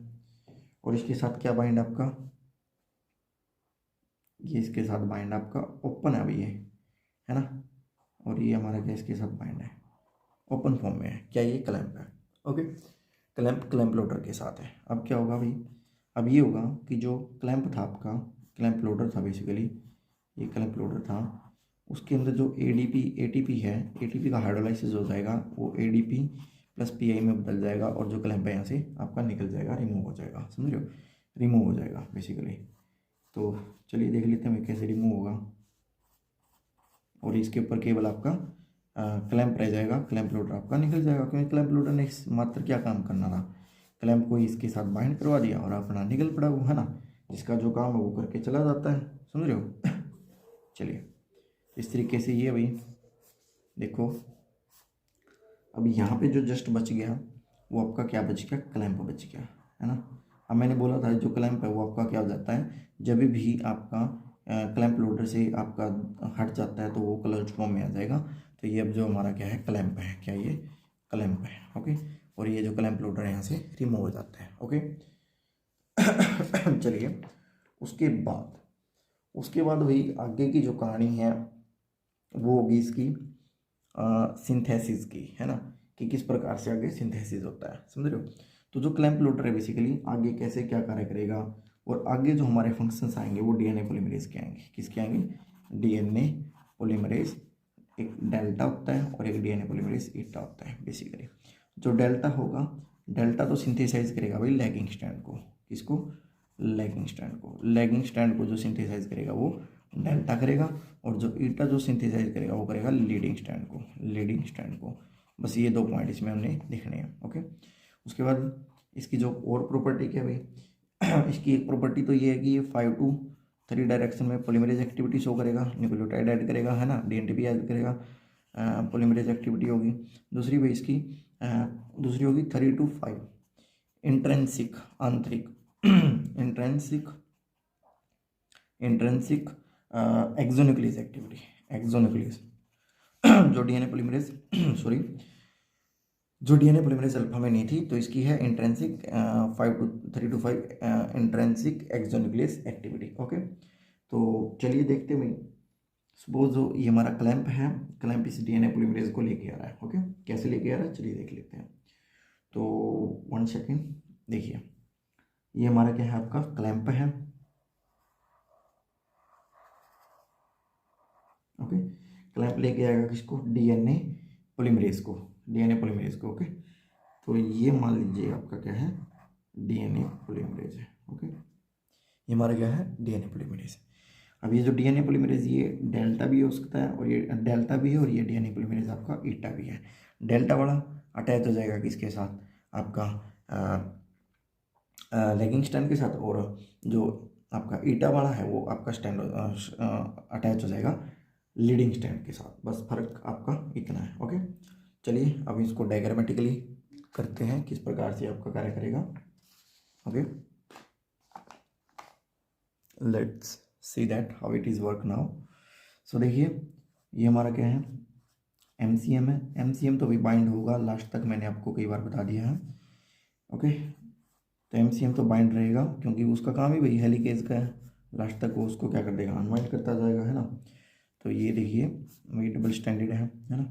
और इसके साथ क्या बाइंड आपका, ये इसके साथ बाइंड आपका ओपन है अभी ये, है ना। और ये हमारा क्या इसके साथ बाइंड है, ओपन फॉर्म में है। क्या ये क्लैंप है। ओके, क्लैंप लोडर के साथ है। अब क्या होगा भाई, अब ये होगा कि जो क्लैंप था आपका, क्लैंप लोडर था बेसिकली, ये क्लैंप लोडर था, उसके अंदर जो ATP है, ATP का हाइड्रोलाइसिस हो जाएगा, वो ADP + PI में बदल जाएगा, और जो क्लैंप है यहाँ से आपका निकल जाएगा, रिमूव हो जाएगा, समझ रहे हो, रिमूव हो जाएगा बेसिकली। तो चलिए देख लेते हैं कैसे रिमूव होगा। और इसके ऊपर केवल आपका क्लैंप रह जाएगा, क्लैंप लोडर आपका निकल जाएगा, क्योंकि क्लैंप लोडर ने मात्र क्या काम करना था, क्लैंप को इसके साथ बाइंड करवा दिया और अपना निकल पड़ा वो, है ना, जिसका जो काम है वो करके चला जाता है, समझ रहे हो। चलिए इस तरीके से ये भाई देखो, अब यहाँ पे जो जस्ट बच गया वो आपका क्या बच गया, क्लैंप बच गया, है ना। अब मैंने बोला था जो क्लैंप है वो आपका क्या हो जाता है, जब भी आपका क्लैंप लोडर से आपका हट जाता है तो वो क्लोज्ड फॉर्म में आ जाएगा। तो ये अब जो हमारा क्या है, क्लैंप है, क्या ये क्लैंप है। ओके, और ये जो क्लैंप लोडर है यहाँ से रिमूव हो जाता है। ओके चलिए उसके बाद वही आगे की जो कहानी है वो होगी इसकी सिंथेसिस की, है ना, कि किस प्रकार से आगे सिंथेसिस होता है, समझ रहे हो। तो जो क्लैंप लोडर है बेसिकली आगे कैसे क्या कार्य करेगा, और आगे जो हमारे फंक्शंस आएंगे वो डीएनए पॉलीमरेज के आएंगे। किसके आएंगे, डीएनए पॉलीमरेज, एक डेल्टा होता है और एक डीएनए पॉलीमरेज ईटा होता है बेसिकली। जो डेल्टा होगा, डेल्टा तो सिंथेसाइज करेगा भाई लैगिंग स्ट्रैंड को, किसको, लैगिंग स्ट्रैंड को जो सिंथेसाइज करेगा वो डेल्टा करेगा, और जो ईटा जो सिंथेसाइज करेगा वो करेगा लीडिंग स्ट्रैंड को। बस ये 2 पॉइंट इसमें हमने देखने हैं। ओके, उसके बाद इसकी जो और प्रॉपर्टी क्या है भाई, इसकी एक प्रॉपर्टी तो ये है कि ये 5 to 3 डायरेक्शन में पॉलीमरेज एक्टिविटी शो करेगा, न्यूक्लियोटाइड ऐड करेगा, है ना, DNTP ऐड करेगा, पॉलीमरेज एक्टिविटी होगी। दूसरी भाई इसकी दूसरी होगी 3 to 5 इंट्रेंसिक आंतरिक इंट्रेंसिक एक्सोन्यूक्लियस एक्टिविटी, जो डीएनए पॉलीमरेज अल्फा में नहीं थी, तो इसकी है intrinsic 3 to 5 intrinsic exonuclease activity. Okay, तो चलिए देखते हैं, सपोज जो ये हमारा क्लैंप है, क्लैंप इस डीएनए पॉलीमरेज को लेके आ रहा है। ओके, कैसे लेके आ रहा है चलिए देख लेते हैं। तो 1 सेकेंड, देखिए ये हमारा क्या है, आपका क्लैंप है। ओके, क्लैंप लेके आएगा किसको, डीएनए पॉलीमरेज को। ओके, तो ये मान लीजिए आपका क्या है, डीएनए पॉलीमरेज है। ओके, ये हमारा क्या है, डीएनए पॉलीमरेज। अब ये जो डीएनए पॉलीमरेज ये डेल्टा भी हो सकता है, और ये डेल्टा भी है, और ये डीएनए पॉलीमरेज आपका ईटा भी है। डेल्टा वाला अटैच हो जाएगा किसके साथ, आपका लैगिंग स्ट्रैंड के साथ, और जो आपका ईटा वाला है वो आपका स्टैंड अटैच हो जाएगा लीडिंग स्ट्रैंड के साथ। बस फर्क आपका इतना है। ओके, चलिए अब इसको डायग्रामेटिकली करते हैं किस प्रकार से आपका कार्य करेगा। Okay, let's see that how it is work now. So देखिए ये हमारा क्या है, एमसीएम है। एमसीएम तो भी बाइंड होगा, लास्ट तक मैंने आपको कई बार बता दिया है। ओके, तो एमसीएम तो बाइंड रहेगा, क्योंकि उसका काम ही वही हेलिकेज का है, लास्ट तक वो उसको क्या कर देगा, अनबाइंड करता जाएगा, है ना। तो ये देखिए वही डबल स्टैंडर्ड है ना।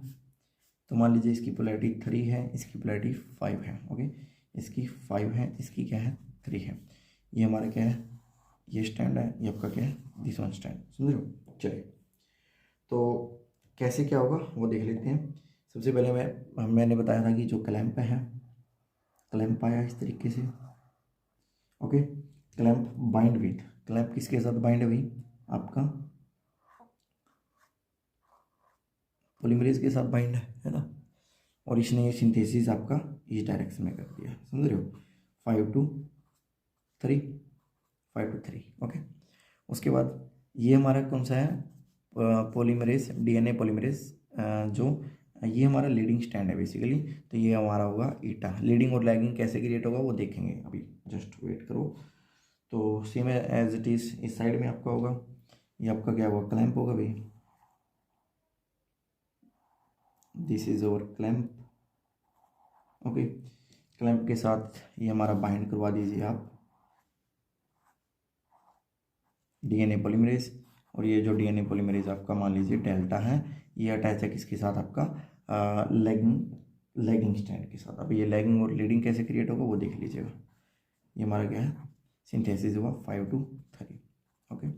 तो मान लीजिए इसकी पोलैरिटी 3 है, इसकी पोलैरिटी 5 है। ओके, इसकी 5 है, इसकी क्या है 3 है। ये हमारा क्या है, ये स्टैंड है, ये आपका क्या है, दिस वन स्टैंड, समझ रहे हो। चलिए तो कैसे क्या होगा वो देख लेते हैं। सबसे पहले मैंने बताया था कि जो क्लैंप है, क्लैंप आया इस तरीके से, okay. Clamp bind with, clamp किसके साथ बाइंड है भाई, आपका पॉलीमरेज के साथ बाइंड है ना। और इसने ये सिंथेसिस आपका इस डायरेक्शन में कर दिया, समझ रहे हो, 5 to 3, 5 to 3, ओके। उसके बाद ये हमारा कौन सा है, पॉलीमरेज, डीएनए पॉलीमरेज, जो ये हमारा लीडिंग स्टैंड है बेसिकली। तो ये हमारा होगा ईटा। लीडिंग और लैगिंग कैसे क्रिएट होगा वो देखेंगे अभी, जस्ट वेट करो। तो सेम एज इट इज़ इस साइड में आपका होगा, ये आपका क्या होगा, क्लैंप होगा भाई, this is over clamp, okay. Clamp के साथ ये हमारा बाइंड करवा दीजिए आप डीएनए पॉलीमरेज। और ये जो डीएनए पॉलीमरेज आपका मान लीजिए डेल्टा है, ये अटैच है किसके साथ, आपका लैगिंग स्टैंड के साथ। अब ये लैगिंग और लीडिंग कैसे क्रिएट होगा वो देख लीजिएगा। ये हमारा क्या है, सिंथेसिस हुआ 5 to 3, ओके।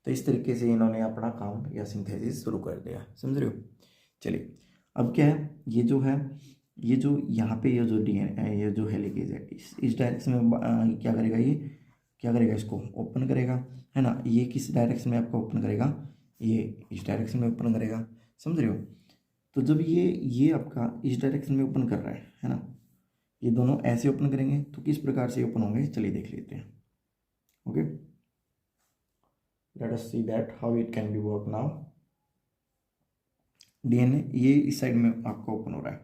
तो इस तरीके से इन्होंने अपना काम या सिंथेसिस शुरू कर दिया, समझ रहे हो। चलिए अब क्या है, ये जो है, ये जो यहाँ पे ये जो डीएनए, ये जो हेलिकेज है, इस डायरेक्शन में क्या करेगा, ये क्या करेगा, इसको ओपन करेगा, है ना। ये किस डायरेक्शन में आपका ओपन करेगा, ये इस डायरेक्शन में ओपन करेगा, समझ रहे हो। तो जब ये आपका इस डायरेक्शन में ओपन कर रहा है ना, ये दोनों ऐसे ओपन करेंगे तो किस प्रकार से ओपन होंगे, चलिए देख लेते हैं, okay. Let us C that how it can B work now. DNA ये इस साइड में आपका ओपन हो रहा है,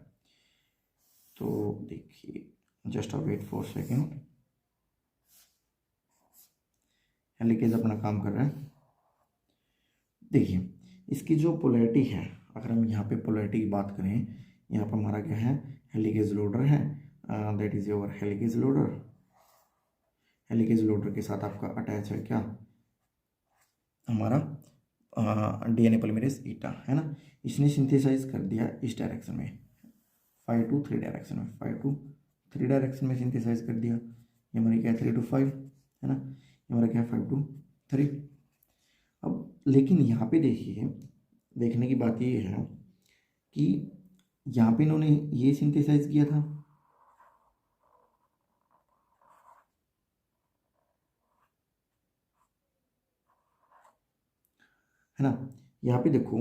तो देखिए just wait for second, helicase अपना काम कर रहा है। देखिए इसकी जो पोलैरिटी है, अगर हम यहाँ पे पोलैरिटी की बात करें, यहाँ पर हमारा क्या है, हेलिकेज लोडर है, that is your helicase loader. Helicase loader के साथ आपका अटैच है क्या, हमारा डीएनए पॉलीमरेज ईटा, है ना। इसने सिंथेसाइज कर दिया इस डायरेक्शन में, 5 to 3 डायरेक्शन में, 5 to 3 डायरेक्शन में सिंथेसाइज कर दिया। ये हमारी क्या है, 3 to 5, है ना। ये हमारा क्या है, 5 to 3। अब लेकिन यहाँ पे देखिए, देखने की बात ये है कि यहाँ पे इन्होंने ये सिंथेसाइज किया था, है ना। यहाँ पे देखो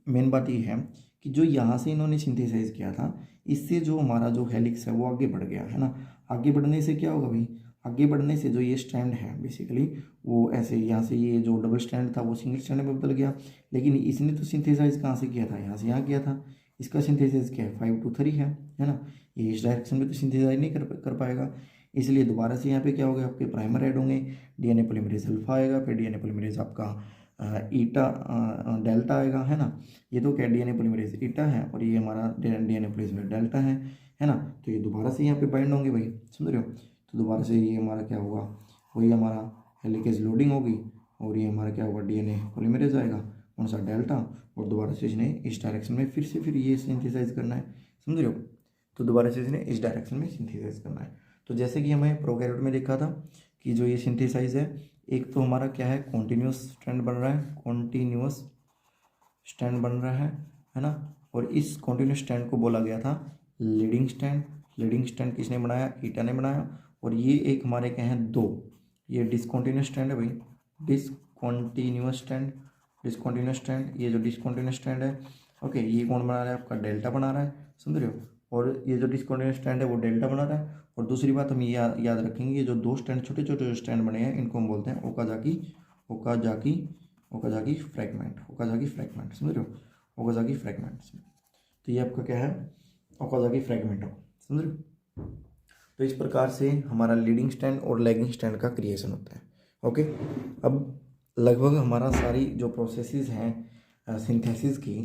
मेन बात ये है कि जो यहाँ से इन्होंने सिंथेसाइज किया था, इससे जो हमारा जो हेलिक्स है वो आगे बढ़ गया, है ना। आगे बढ़ने से क्या होगा भाई, आगे बढ़ने से जो ये स्टैंड है बेसिकली वो ऐसे, यहाँ से ये जो डबल स्टैंड था वो सिंगल स्टैंड में बदल गया। लेकिन इसने तो सिंथेसाइज कहाँ से किया था, यहाँ से यहाँ किया था। इसका सिंथेसाइज क्या है, 5 to 3 है ना। ये इस डायरेक्शन में तो सिंथेसाइज नहीं कर पाएगा, इसलिए दोबारा से यहाँ पे क्या होगा, आपके प्राइमर ऐड होंगे, डीएनए पॉलीमरेज अल्फा आएगा, फिर डीएनए पॉलीमरेज आपका ईटा डेल्टा आएगा, है ना। ये तो क्या डीएनए पॉलीमरेज ईटा है और ये हमारा डीएनए पॉलीमरेज डेल्टा है ना। तो ये दोबारा से यहाँ पे बाइंड होंगे भाई, समझ रहे हो। तो दोबारा से ये हमारा क्या होगा, वही हमारा हेलिकेज लोडिंग होगी और ये हमारा क्या होगा, डीएनए पॉलीमरेज आएगा, कौन सा, डेल्टा। और दोबारा से इसने इस डायरेक्शन में फिर ये सिंथेसाइज करना है, समझ रहे हो। तो दोबारा से इसने इस डायरेक्शन में सिंथेसाइज करना है। तो जैसे कि हमें प्रोकैरियोट में देखा था कि जो ये सिंथेसाइज है, एक तो हमारा क्या है, कॉन्टिन्यूस स्टैंड बन रहा है, कॉन्टिन्यूस स्टैंड बन रहा है ना। और इस कॉन्टिन्यूस स्टैंड को बोला गया था लीडिंग स्टैंड। लीडिंग स्टैंड किसने बनाया, ईटा ने बनाया। और ये एक हमारे क्या हैं, दो, ये डिसकॉन्टिन्यूस स्टैंड है भाई, डिसकॉन्टिन्यूस स्टैंड, डिसकॉन्टिन्यूस स्टैंड, ये जो डिसकॉन्टिन्यूस स्टैंड है, ओके, ये कौन बना रहा है, आपका डेल्टा बना रहा है, समझ रहे हो। और ये जो डिसकॉन्टिन्यूस स्टैंड है वो डेल्टा बना रहा है। और दूसरी बात हम ये याद रखेंगे, ये जो दो स्टैंड, छोटे छोटे जो स्टैंड बने हैं, इनको हम बोलते हैं Okazaki, Okazaki, Okazaki fragment, Okazaki fragment, समझ रहे हो, ओकाजाकी फ्रैगमेंट्स। तो ये आपका क्या है, ओकाजाकी फ्रैगमेंट हो, समझ रहे हो। तो इस प्रकार से हमारा लीडिंग स्टैंड और लैगिंग स्टैंड का क्रिएशन होता है, ओके। अब लगभग हमारा सारी जो प्रोसेसेस हैं सिंथेसिस की,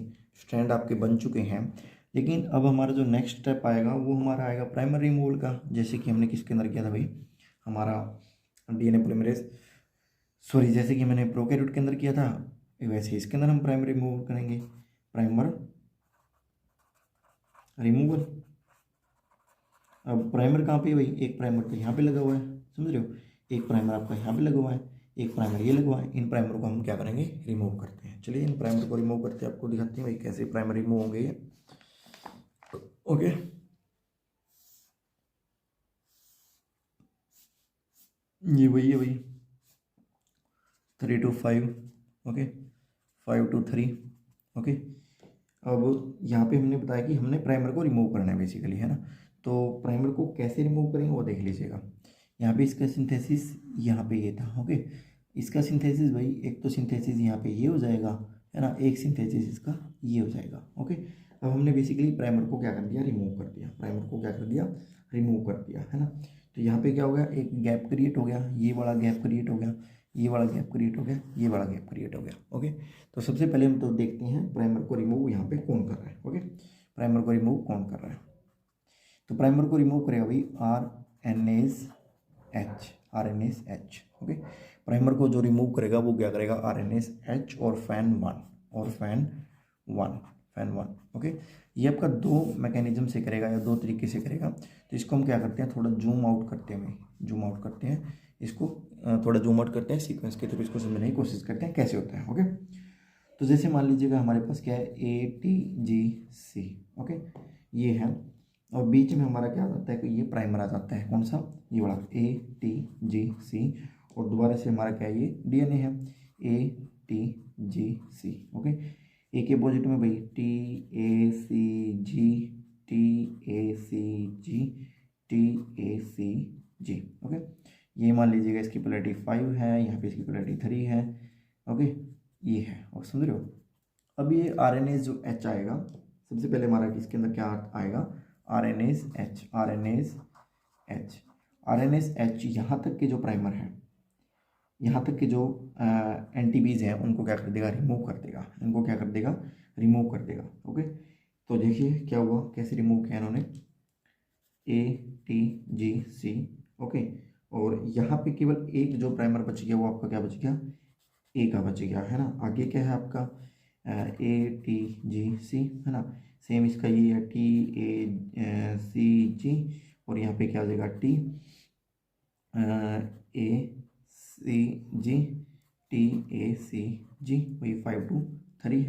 स्टैंड आपके बन चुके हैं। लेकिन अब हमारा जो नेक्स्ट स्टेप आएगा वो हमारा आएगा प्राइमर रिमूवल का, जैसे कि हमने किसके अंदर किया था भाई, हमारा डीएनए पॉलीमरेज, सॉरी, जैसे कि मैंने प्रोकैरियोट के अंदर किया था, वैसे इसके अंदर हम प्राइमर रिमूवल करेंगे, प्राइमर रिमूवल। अब प्राइमर कहाँ पे है भाई, एक प्राइमर तो यहाँ पे लगा हुआ है, समझ रहे हो। एक प्राइमर आपका यहाँ पे लगा हुआ है, एक प्राइमर ये लगा हुआ है। इन प्राइमर को हम क्या करेंगे, रिमूव करते हैं। चलिए इन प्राइमर को रिमूव करते हैं, आपको दिखाते हैं भाई कैसे प्राइमर रिमूव होंगे ये। ओके, ये वही है भाई 3 to 5, ओके 5 to 3, ओके। अब यहाँ पे हमने बताया कि हमने प्राइमर को रिमूव करना है बेसिकली, है ना। तो प्राइमर को कैसे रिमूव करेंगे वो देख लीजिएगा। यहाँ पे इसका सिंथेसिस यहाँ पे ये था, ओके। इसका सिंथेसिस भाई, एक तो सिंथेसिस यहाँ पे ये हो जाएगा, है ना, एक सिंथेसिस इसका ये हो जाएगा, ओके। अब हमने बेसिकली प्राइमर को क्या कर दिया, रिमूव कर दिया। प्राइमर को क्या कर दिया, रिमूव कर दिया, है ना। तो यहाँ पे क्या हो गया, एक गैप क्रिएट हो गया, ये वाला गैप क्रिएट हो गया, ये वाला गैप क्रिएट हो गया, ये वाला गैप क्रिएट हो गया, ओके। तो सबसे पहले हम तो देखते हैं प्राइमर को रिमूव यहाँ पे कौन कर रहा है, ओके। प्राइमर को रिमूव कौन कर रहा है, तो प्राइमर को रिमूव करेगा भाई RNaseH, ओके। प्राइमर को जो रिमूव करेगा वो क्या करेगा, RNaseH और फैन वन, ओके। ये आपका दो मैकेनिज्म से करेगा या दो तरीके से करेगा। तो इसको हम क्या करते हैं, थोड़ा जूम आउट करते हैं इसको, थोड़ा जूम आउट करते हैं सीक्वेंस के थ्रू, इसको समझने की कोशिश करते हैं कैसे होता है, ओके। तो जैसे मान लीजिएगा हमारे पास क्या है, ATGC, ओके, ये है, और बीच में हमारा क्या आ जाता है कि ये प्राइमर आ जाता है, कौन सा, ये वाला ATGC, और दोबारा से हमारा क्या है, ये DNA है ATGC, ओके। एक के अपोजिट में भाई TACG, ओके। ये मान लीजिएगा इसकी पोलैरिटी 5 है, यहाँ पे इसकी पोलैरिटी 3 है, ओके, ये है, और समझ रहे हो। अब ये RNase जो H आएगा, सबसे पहले हमारा इसके अंदर क्या आएगा, RNaseH यहाँ तक के जो प्राइमर है, यहाँ तक के जो एंटीबीज हैं उनको क्या कर देगा, रिमूव कर देगा, इनको क्या कर देगा, रिमूव कर देगा, ओके। तो देखिए क्या हुआ, कैसे रिमूव किया इन्होंने, ATGC, ओके। और यहाँ पे केवल एक जो प्राइमर बच गया वो आपका क्या बच गया, A का बच गया, है ना। आगे क्या है आपका ATGC, है ना। सेम इसका ये है TACG, और यहाँ पे क्या हो जाएगा TACG, वही 5 to 3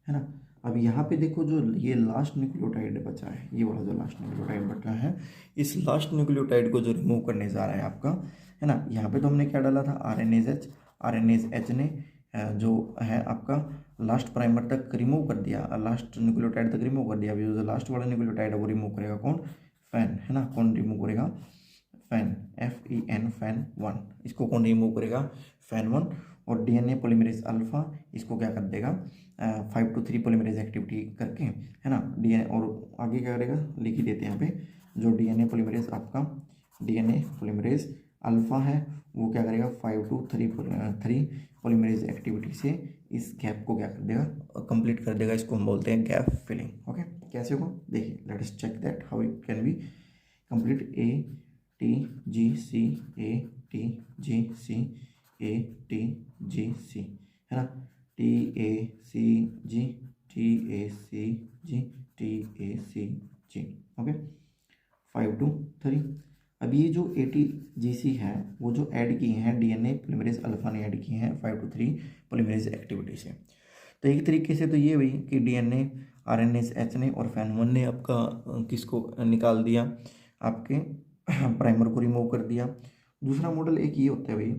है ना। अब यहाँ पे देखो जो ये लास्ट न्यूक्लियोटाइड बचा है, ये वाला जो लास्ट न्यूक्लियोटाइड बचा है, इस लास्ट न्यूक्लियोटाइड को जो रिमूव करने जा रहा है आपका, है ना। यहाँ पे तो हमने क्या डाला था, RNaseH ने जो है आपका लास्ट प्राइमर तक रिमूव कर दिया, लास्ट न्यूक्लियोटाइड तक रिमूव कर दिया। अभी जो लास्ट वाला न्यूक्लियोटाइड है वो रिमूव करेगा कौन, फैन, है ना। कौन रिमूव करेगा, फैन, FEN, फैन 1, इसको कौन रिमूव करेगा, फैन 1। और DNA पॉलीमरेज अल्फा इसको क्या कर देगा, 5 to 3 पॉलीमरेज एक्टिविटी करके, है ना। DNA और आगे क्या करेगा, लिख ही देते हैं यहाँ पे, जो DNA पॉलीमरेज आपका DNA पॉलीमरेज अल्फा है वो क्या करेगा, 5 to 3 पॉलीमरेज एक्टिविटी से इस गैप को क्या कर देगा, कंप्लीट कर देगा। इसको हम बोलते हैं गैप फिलिंग, ओके। कैसे होगा देखिए, let us check that how it can be complete. ATGC, है ना, TACG, ओके, 5 to 3। अब ये जो ATGC है वो जो ऐड किए हैं DNA पॉलीमरेज अल्फा ने ऐड किए हैं 5 to 3 पॉलीमरेज एक्टिविटी से। तो एक तरीके से तो ये हुई कि DNA RNaseH ने और फैन 1 ने आपका किसको निकाल दिया, आपके प्राइमर को रिमूव कर दिया। दूसरा मॉडल एक ये होता है भाई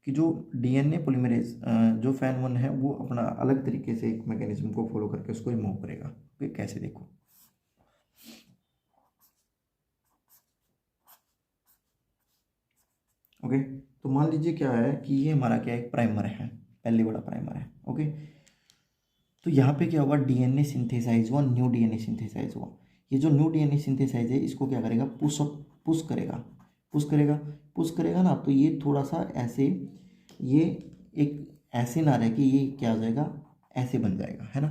कि जो DNA पॉलीमरेज जो फैन 1 है वो अपना अलग तरीके से एक मैकेनिज्म को फॉलो करके उसको रिमूव करेगा, ओके। कैसे देखो, ओके। तो मान लीजिए क्या है कि ये हमारा क्या एक प्राइमर है, पहले वाला प्राइमर है, ओके। तो यहाँ पे क्या हुआ, DNA सिंथेसाइज हुआ, न्यू DNA सिंथेसाइज हुआ। ये जो न्यू DNA सिंथेसाइज है इसको क्या करेगा, पुश करेगा ना। तो ये थोड़ा सा ऐसे, ये एक ऐसे ना रहे कि ये क्या हो जाएगा, ऐसे बन जाएगा, है ना।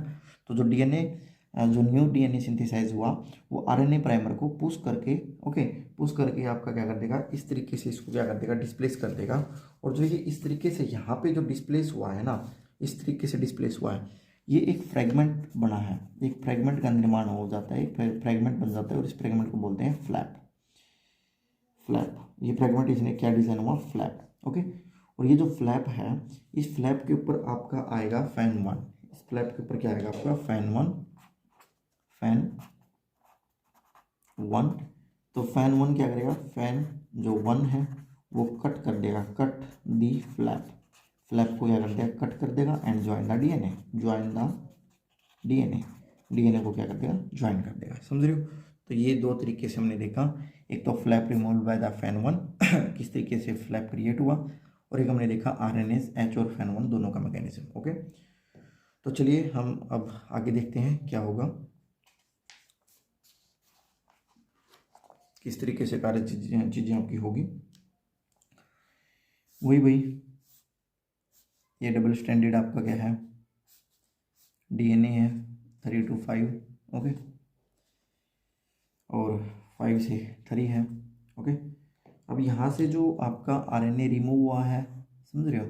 तो जो न्यू DNA सिंथेसाइज हुआ वो RNA प्राइमर को पुश करके, ओके, पुश करके आपका क्या कर देगा, इस तरीके से इसको क्या कर देगा, डिस्प्लेस कर देगा। और जो ये इस तरीके से यहाँ पे जो डिस्प्लेस हुआ है ना, इस तरीके से डिस्प्लेस हुआ है, ये एक फ्रेगमेंट बना है, एक फ्रेगमेंट का निर्माण हो जाता है, एक फ्रेगमेंट बन जाता है, और इस फ्रेगमेंट को बोलते हैं फ्लैप। फ्लैप, ये फ्रेगमेंटेशन है, क्या डिज़ाइन हुआ, फ्लैप। ओके, और ये जो फ्लैप है, इस फ्लैप के ऊपर आपका आएगा फैन 1, इस फ्लैप के ऊपर क्या आएगा आपका, फैन 1, फैन 1। तो फैन 1 क्या करेगा, फैन जो 1 है वो कट कर देगा, कट दी फ्लैप, फ्लैप को क्या कर देगा, कट कर देगा, and join the DNA, join the DNA, DNA को क्या कर देगा, ज्वाइन कर देगा। समझ रहे हो? तो ये दो तरीके से हमने देखा, एक तो flap remove by the fan 1 किस तरीके से फ्लैप क्रिएट हुआ, और एक हमने देखा आरएनएस एच और फैन 1 दोनों का मैकेनिज्म। ओके, तो चलिए हम अब आगे देखते हैं क्या होगा, किस तरीके से कार्य चीज़ें आपकी होगी। वही भाई, ये डबल स्टैंडर्ड आपका क्या है, डीएनए है 3 to 5। ओके, और 5 से 3 है। ओके, अब यहाँ से जो आपका आरएनए रिमूव हुआ है, समझ रहे हो,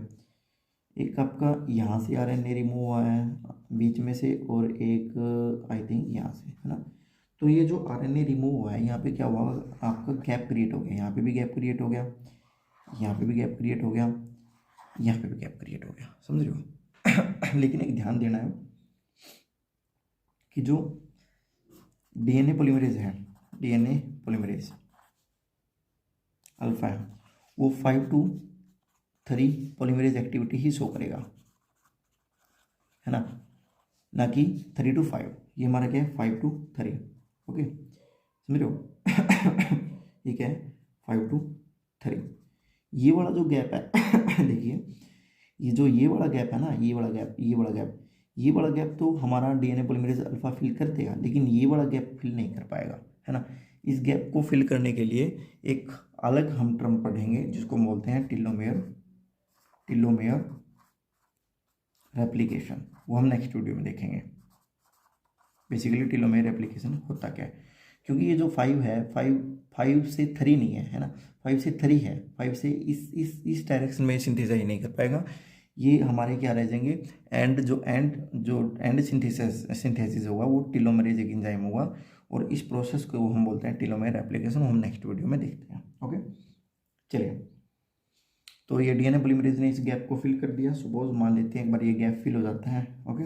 एक आपका यहाँ से आरएनए रिमूव हुआ है बीच में से, और एक आई थिंक यहाँ से, है ना। तो ये जो आरएनए रिमूव हुआ है, यहाँ पे क्या हुआ, आपका गैप क्रिएट हो गया, यहाँ पे भी गैप क्रिएट हो गया, यहाँ पे भी गैप क्रिएट हो गया, यहाँ पे भी गैप क्रिएट हो गया। समझ रहे हो? लेकिन एक ध्यान देना है कि जो डीएनए पॉलीमरेज है, डीएनए पॉलीमरेज अल्फा है, वो 5 to 3 polymerase activity he show करेगा, है ना कि 3 to 5। ये हमारा क्या है, 5 to 3। ओके, समझ रहे हो? ये क्या है, 5 to 3। ये वाला जो गैप है देखिए, ये वाला गैप है ना, ये वाला गैप तो हमारा डीएनए पॉलीमरेज अल्फा फिल कर देगा, लेकिन ये वाला गैप फिल नहीं कर पाएगा, है ना। इस गैप को फिल करने के लिए एक अलग हम टर्म पढ़ेंगे जिसको बोलते हैं टीलोमेयर रेप्लिकेशन, वो हम नेक्स्ट वीडियो में देखेंगे। बेसिकली टीलोमेयर रेप्लिकेशन होता क्या है, क्योंकि ये जो 5 है, 5 से 3 नहीं है ना, 5 से 3 है, 5 से इस डायरेक्शन में सिंथेसाइज नहीं कर पाएगा, ये हमारे क्या रह जाएंगे, एंड सिंथेसिस होगा वो टीलोमरेज एक एंजाइम होगा, और इस प्रोसेस को हम बोलते हैं टीलोमेयर रेप्लिकेशन, हम नेक्स्ट वीडियो में देखते हैं। ओके, चलिए, तो ये डीएनए पॉलीमरेज ने इस गैप को फिल कर दिया। सपोज मान लेते हैं एक बार ये गैप फिल हो जाता है। ओके,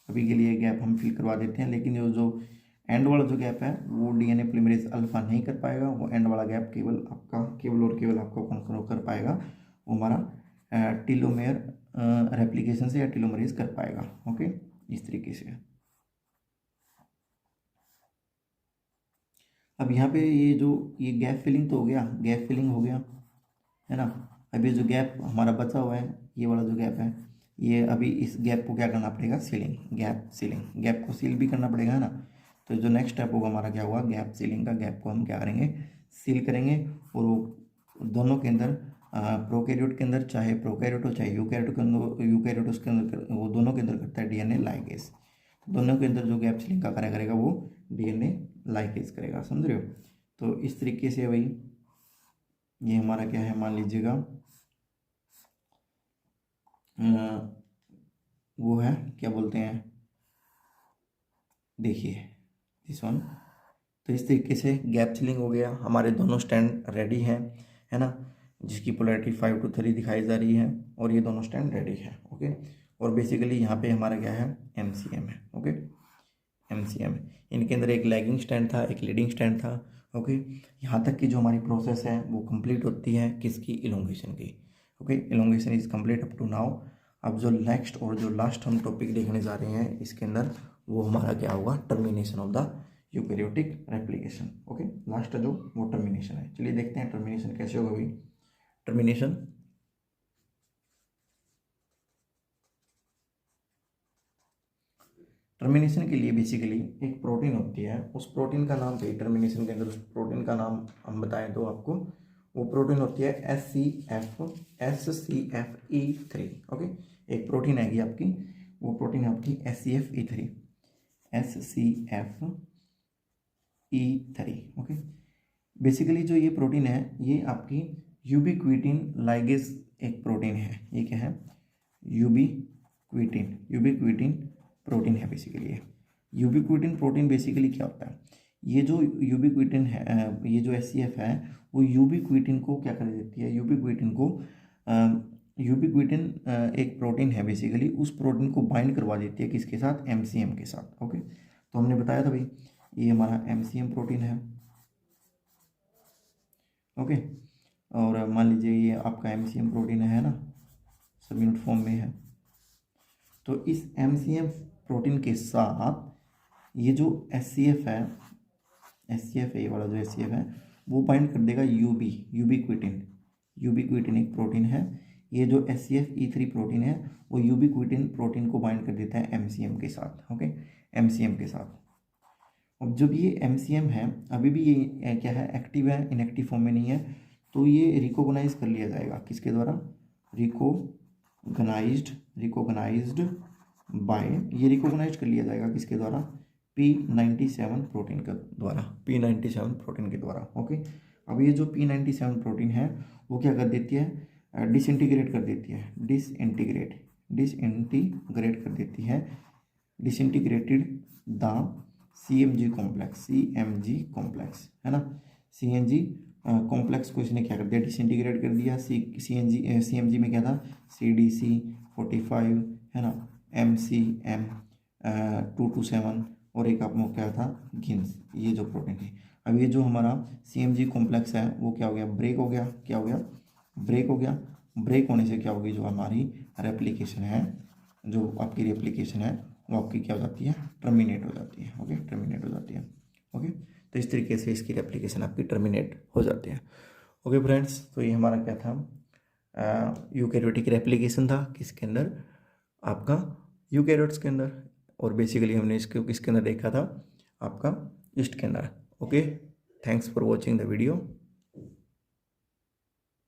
अभी के लिए गैप हम फिल करवा देते हैं, लेकिन जो एंड वाला जो गैप है वो डीएनए पॉलीमरेज अल्फा नहीं कर पाएगा, वो एंड वाला गैप केवल आपका कौन कर पाएगा, वो हमारा टीलोमेयर रेप्लिकेशन से या टीलोमरेज कर पाएगा। ओके, इस तरीके से। अब यहाँ पे ये गैप फिलिंग तो हो गया, गैप फिलिंग हो गया, है ना। अभी जो गैप हमारा बचा हुआ है, ये वाला जो गैप है, ये अभी इस गैप को क्या करना पड़ेगा, सीलिंग, गैप को सील भी करना पड़ेगा, है ना। तो जो नेक्स्ट स्टेप होगा हमारा क्या होगा, गैप सीलिंग का। गैप को हम क्या करेंगे, सील करेंगे, और वो दोनों के अंदर, प्रोकैरियोट के अंदर, चाहे प्रोकैरियोट हो चाहे यूकैरियोट उसके अंदर, वो दोनों के अंदर करता है डीएनए लाइगेज। दोनों के अंदर जो गैप सीलिंग का कार्य करेगा वो डीएनए लाइगेज करेगा। समझ रहे हो? तो इस तरीके से भाई ये हमारा क्या है, मान लीजिएगा वो है, क्या बोलते हैं, देखिए दिस वन। तो इस तरीके से गैप सीलिंग हो गया, हमारे दोनों स्टैंड रेडी हैं, है ना, जिसकी पोलैरिटी 5 to 3 दिखाई जा रही है, और ये दोनों स्टैंड रेडी है। ओके, और बेसिकली यहाँ पे हमारा क्या है, MCM है। ओके, MCM, इनके अंदर एक लैगिंग स्टैंड था, एक लीडिंग स्टैंड था। ओके, यहाँ तक की जो हमारी प्रोसेस है वो कंप्लीट होती है किसकी, इलोंगेशन की। Okay, elongation is complete up to now. अब जो नेक्स्ट और जो लास्ट हम टॉपिक देखने जा रहे हैं इसके अंदर, वो हमारा क्या होगा, termination of the eukaryotic replication. Okay, last जो वो टर्मिनेशन है। चलिए देखते हैं टर्मिनेशन कैसे होगा भाई। टर्मिनेशन के लिए बेसिकली एक प्रोटीन होती है, उस प्रोटीन का नाम चाहिए टर्मिनेशन के अंदर, उस प्रोटीन का नाम हम बताएं तो आपको, वो प्रोटीन होती है SCFE3। ओके, एक प्रोटीन आएगी आपकी, वो प्रोटीन है आपकी SCFE3। ओके, बेसिकली जो ये प्रोटीन है ये आपकी यूबिक्विटिन लाइगेज एक प्रोटीन है। ये क्या है, यूबिक्विटिन प्रोटीन है बेसिकली। ये यूबिक्विटिन प्रोटीन बेसिकली क्या होता है, ये जो यूबिक्विटिन है, ये जो SCF है वो यूबिक्विटिन को क्या कर देती है, यूबिक्विटिन एक प्रोटीन है बेसिकली, उस प्रोटीन को बाइंड करवा देती है किसके साथ, MCM के साथ। ओके, तो हमने बताया था भाई ये हमारा MCM प्रोटीन है। ओके, और मान लीजिए ये आपका MCM प्रोटीन है ना, सब यूनिट फॉर्म में है। तो इस MCM प्रोटीन के साथ ये जो SCF है, ये वाला जो SCF है वो बाइंड कर देगा यूबिक्विटिन एक प्रोटीन है। ये जो SCF-E3 प्रोटीन है वो यूबिक्विटिन प्रोटीन को बाइंड कर देता है MCM के साथ। ओके, MCM के साथ। अब जब ये MCM है, अभी भी ये क्या है, एक्टिव है, इनएक्टिव फॉर्म में नहीं है, तो ये रिकॉग्नाइज कर लिया जाएगा किसके द्वारा, रिकॉग्नाइज्ड बाय, ये रिकॉग्नाइज कर लिया जाएगा किसके द्वारा, P97 प्रोटीन के द्वारा, P97 प्रोटीन के द्वारा। ओके, अब ये जो P97 प्रोटीन है वो क्या कर देती है, डिसइंटीग्रेट कर देती है, डिसइंटीग्रेट कर देती है, डिसइंटीग्रेटेड द CMG कॉम्प्लेक्स है ना, CMG कॉम्प्लेक्स को इसने क्या कर दिया, डिसइंटीग्रेट कर दिया। CMG में क्या था, CDC45 है ना, MCM 227 और एक आप क्या था, गिन्स, ये जो प्रोटीन है। अब ये जो हमारा CMG कॉम्प्लेक्स है वो क्या हो गया, ब्रेक हो गया, ब्रेक होने से क्या होगी, जो हमारी रेप्लिकेशन है, जो आपकी रेप्लिकेशन है वो आपकी क्या हो जाती है, टर्मिनेट हो जाती है। ओके, टर्मिनेट हो जाती है। ओके, तो इस तरीके से इसकी रेप्लिकेशन आपकी टर्मिनेट हो जाती है। ओके फ्रेंड्स, तो ये हमारा क्या था, यूकैरियोटिक रेप्लिकेशन था किसके अंदर, आपका यूकैरियोट्स के अंदर, और बेसिकली हमने इसको किसके अंदर देखा था, आपका ईस्ट के अंदर। Okay, thanks for watching the video.